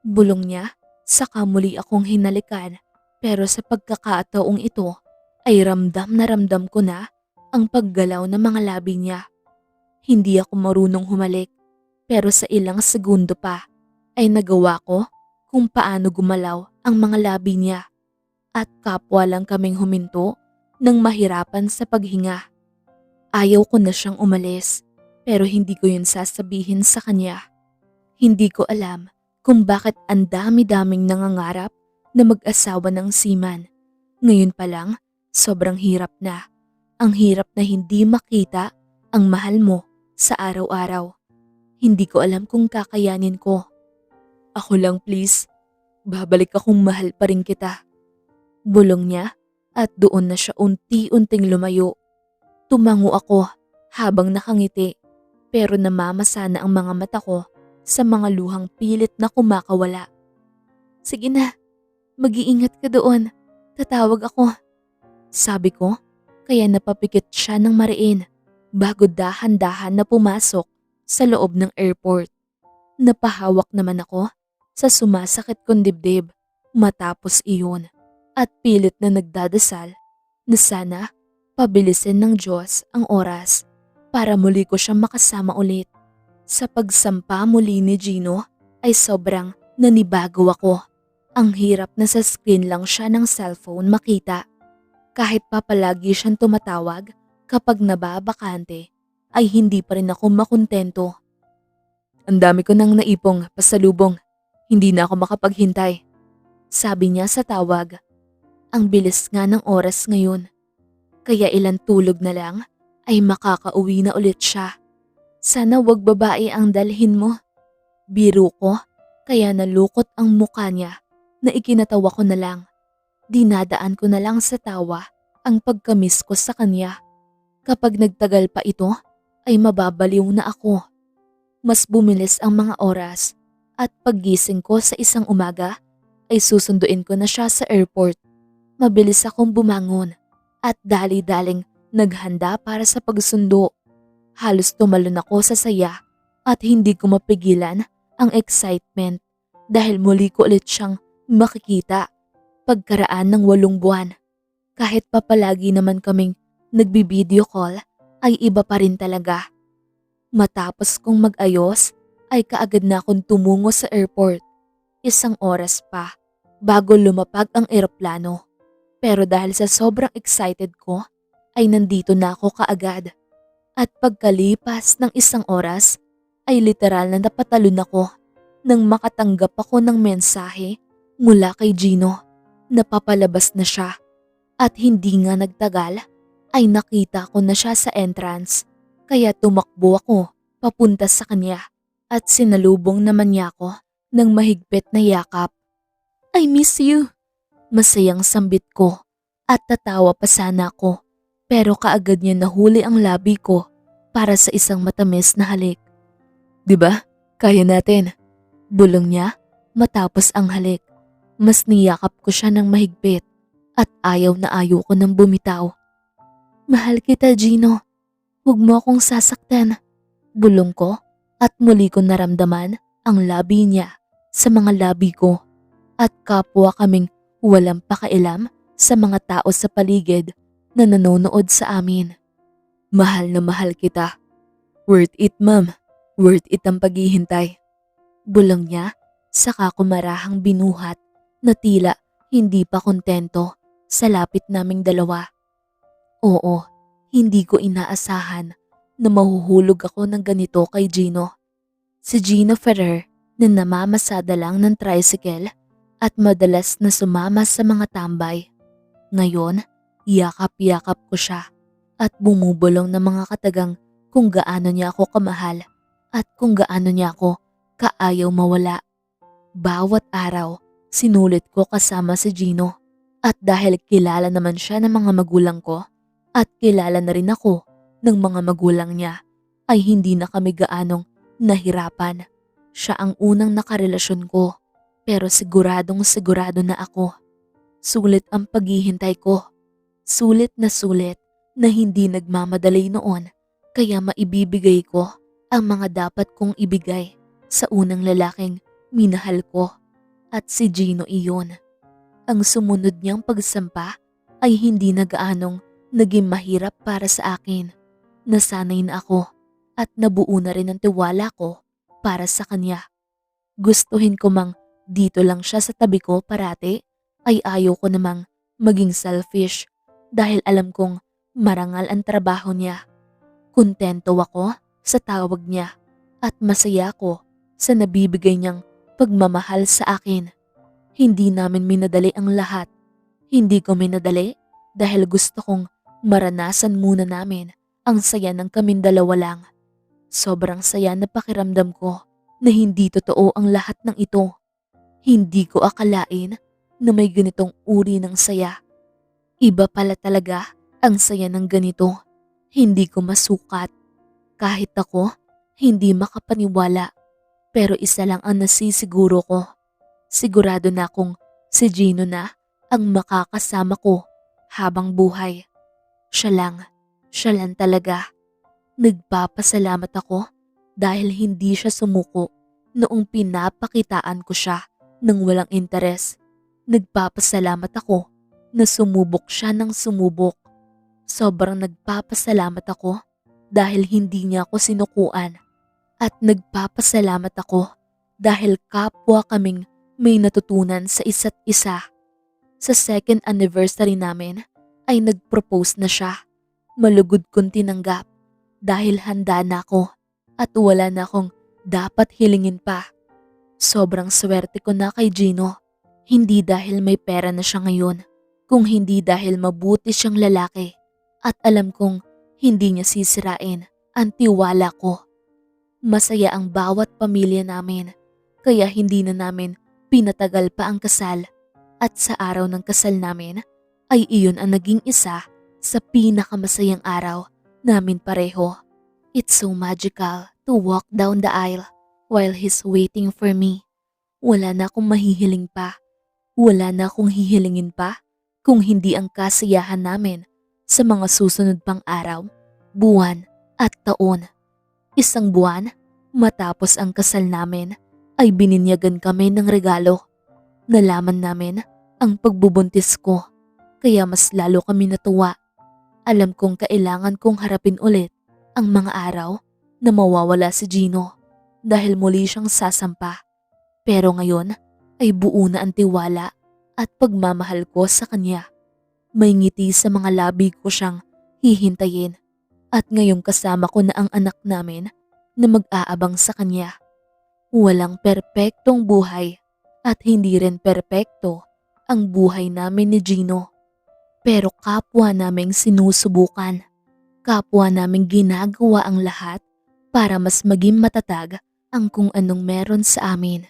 Bulong niya, saka muli akong hinalikan. Pero sa pagkakataong ito ay ramdam na ramdam ko na ang paggalaw ng mga labi niya. Hindi ako marunong humalik pero sa ilang segundo pa ay nagawa ko kung paano gumalaw ang mga labi niya at kapwa lang kaming huminto nang mahirapan sa paghinga. Ayaw ko na siyang umalis pero hindi ko yun sasabihin sa kanya. Hindi ko alam kung bakit ang dami-daming nangangarap na mag-asawa ng seaman. Ngayon pa lang, sobrang hirap na. Ang hirap na hindi makita ang mahal mo sa araw-araw. Hindi ko alam kung kakayanin ko. Ako lang please, babalik akong mahal pa rin kita. Bulong niya at doon na siya unti-unting lumayo. Tumango ako habang nakangiti pero namamasa na ang mga mata ko sa mga luhang pilit na kumakawala. Sige na, mag-iingat ka doon. Tatawag ako. Sabi ko, kaya napapikit siya ng mariin bago dahan-dahan na pumasok sa loob ng airport. Napahawak naman ako sa sumasakit kong dibdib matapos iyon at pilit na nagdadasal na sana pabilisin ng Diyos ang oras para muli ko siyang makasama ulit. Sa pagsampa muli ni Gino ay sobrang nanibago ako. Ang hirap na sa screen lang siya ng cellphone makita. Kahit pa palagi siyang tumatawag kapag nababakante ay hindi pa rin ako makontento. Ang dami ko nang naipong pasalubong, hindi na ako makapaghintay. Sabi niya sa tawag. Ang bilis nga ng oras ngayon. Kaya ilang tulog na lang ay makakauwi na ulit siya. Sana wag babae ang dalhin mo. Biro ko, kaya nalukot ang mukha niya na ikinatawa ko na lang. Dinadaan ko na lang sa tawa ang pagkamis ko sa kanya. Kapag nagtagal pa ito, ay mababaliw na ako. Mas bumilis ang mga oras at paggising ko sa isang umaga ay susunduin ko na siya sa airport. Mabilis akong bumangon at dali-daling naghanda para sa pagsundo. Halos tumalon ako sa saya at hindi ko mapigilan ang excitement dahil muli ko ulit siyang makikita pagkaraan ng 8 buwan. Kahit pa palagi naman kaming nagbibideo call ay iba pa rin talaga. Matapos kong mag-ayos ay kaagad na akong tumungo sa airport. 1 oras pa bago lumapag ang eroplano. Pero dahil sa sobrang excited ko ay nandito na ako kaagad. At pagkalipas ng 1 oras ay literal na napatalon ako nang makatanggap ako ng mensahe mula kay Gino. Napapalabas na siya at hindi nga nagtagal ay nakita ko na siya sa entrance. Kaya tumakbo ako papunta sa kanya at sinalubong naman niya ako ng mahigpit na yakap. I miss you. Masayang sambit ko at tatawa pa sana ako pero kaagad niya nahuli ang labi ko para sa isang matamis na halik. "Diba? Kaya natin." Bulong niya matapos ang halik. Mas niyakap ko siya ng mahigpit at ayaw na ayaw ko nang bumitaw. "Mahal kita, Gino. Huwag mo akong sasaktan." Bulong ko at muli ko naramdaman ang labi niya sa mga labi ko at kapwa kaming walang pakailam sa mga tao sa paligid na nanonood sa amin. "Mahal na mahal kita. Worth it, ma'am. Worth it ang paghihintay." Bulong niya, saka ko marahang binuhat na tila hindi pa kontento sa lapit naming dalawa. Oo, hindi ko inaasahan na mahuhulog ako ng ganito kay Gino. Si Gino Ferrer na namamasada lang ng tricycle at madalas na sumama sa mga tambay. Ngayon, yakap-yakap ko siya at bumubulong ng mga katagang kung gaano niya ako kamahal at kung gaano niya ako kaayaw mawala. Bawat araw, sinulit ko kasama si Gino at dahil kilala naman siya ng mga magulang ko at kilala na rin ako ng mga magulang niya, ay hindi na kami gaanong nahirapan. Siya ang unang nakarelasyon ko pero siguradong sigurado na ako. Sulit ang paghihintay ko. Sulit na hindi nagmamadali noon kaya maibibigay ko ang mga dapat kong ibigay sa unang lalaking minahal ko at si Gino iyon. Ang sumunod niyang pagsampa ay hindi na gaanong naging mahirap para sa akin. Nasanay na ako at nabuo na rin ang tiwala ko para sa kanya. Gustuhin ko mang dito lang siya sa tabi ko parati ay ayaw ko namang maging selfish dahil alam kong marangal ang trabaho niya. Kontento ako sa tawag niya at masaya ko sa nabibigay niyang pagmamahal sa akin. Hindi namin minadali ang lahat. Hindi ko minadali dahil gusto kong maranasan muna namin ang saya ng kaming dalawa lang. Sobrang saya na pakiramdam ko na hindi totoo ang lahat ng ito. Hindi ko akalain na may ganitong uri ng saya. Iba pala talaga ang saya ng ganito. Hindi ko masukat. Kahit ako, hindi makapaniwala. Pero isa lang ang nasisiguro ko. Sigurado na akong si Gino na ang makakasama ko habang buhay. Siya lang talaga. Nagpapasalamat ako dahil hindi siya sumuko noong pinapakitaan ko siya ng walang interes. Nagpapasalamat ako na sumubok siya ng sumubok. Sobrang nagpapasalamat ako dahil hindi niya ako sinukuan. At nagpapasalamat ako dahil kapwa kaming may natutunan sa isa't isa. Sa second anniversary namin ay nag-propose na siya. Malugod kong tinanggap dahil handa na ako at wala na akong dapat hilingin pa. Sobrang swerte ko na kay Gino. Hindi dahil may pera na siya ngayon, kung hindi dahil mabuti siyang lalaki at alam kong hindi niya sisirain ang tiwala ko. Masaya ang bawat pamilya namin kaya hindi na namin pinatagal pa ang kasal at sa araw ng kasal namin ay iyon ang naging isa sa pinakamasayang araw namin pareho. It's so magical to walk down the aisle while he's waiting for me. Wala na akong mahihiling pa. Wala na akong hihilingin pa kung hindi ang kasiyahan namin sa mga susunod pang araw, buwan at taon. Isang buwan matapos ang kasal namin ay bininyagan kami ng regalo. Nalaman namin ang pagbubuntis ko kaya mas lalo kami natuwa. Alam kong kailangan kong harapin ulit ang mga araw na mawawala si Gino dahil muli siyang sasampa. Pero ngayon ay buo na ang tiwala at pagmamahal ko sa kanya. May ngiti sa mga labi ko siyang hihintayin at ngayong kasama ko na ang anak namin na mag-aabang sa kanya. Walang perpektong buhay at hindi rin perpekto ang buhay namin ni Gino. Pero kapwa naming sinusubukan. Kapwa naming ginagawa ang lahat para mas maging matatag ang kung anong meron sa amin.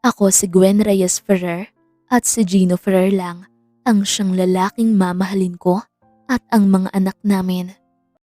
Ako si Gwen Reyes Ferrer at si Gino Ferrer lang ang siyang lalaking mamahalin ko at ang mga anak namin.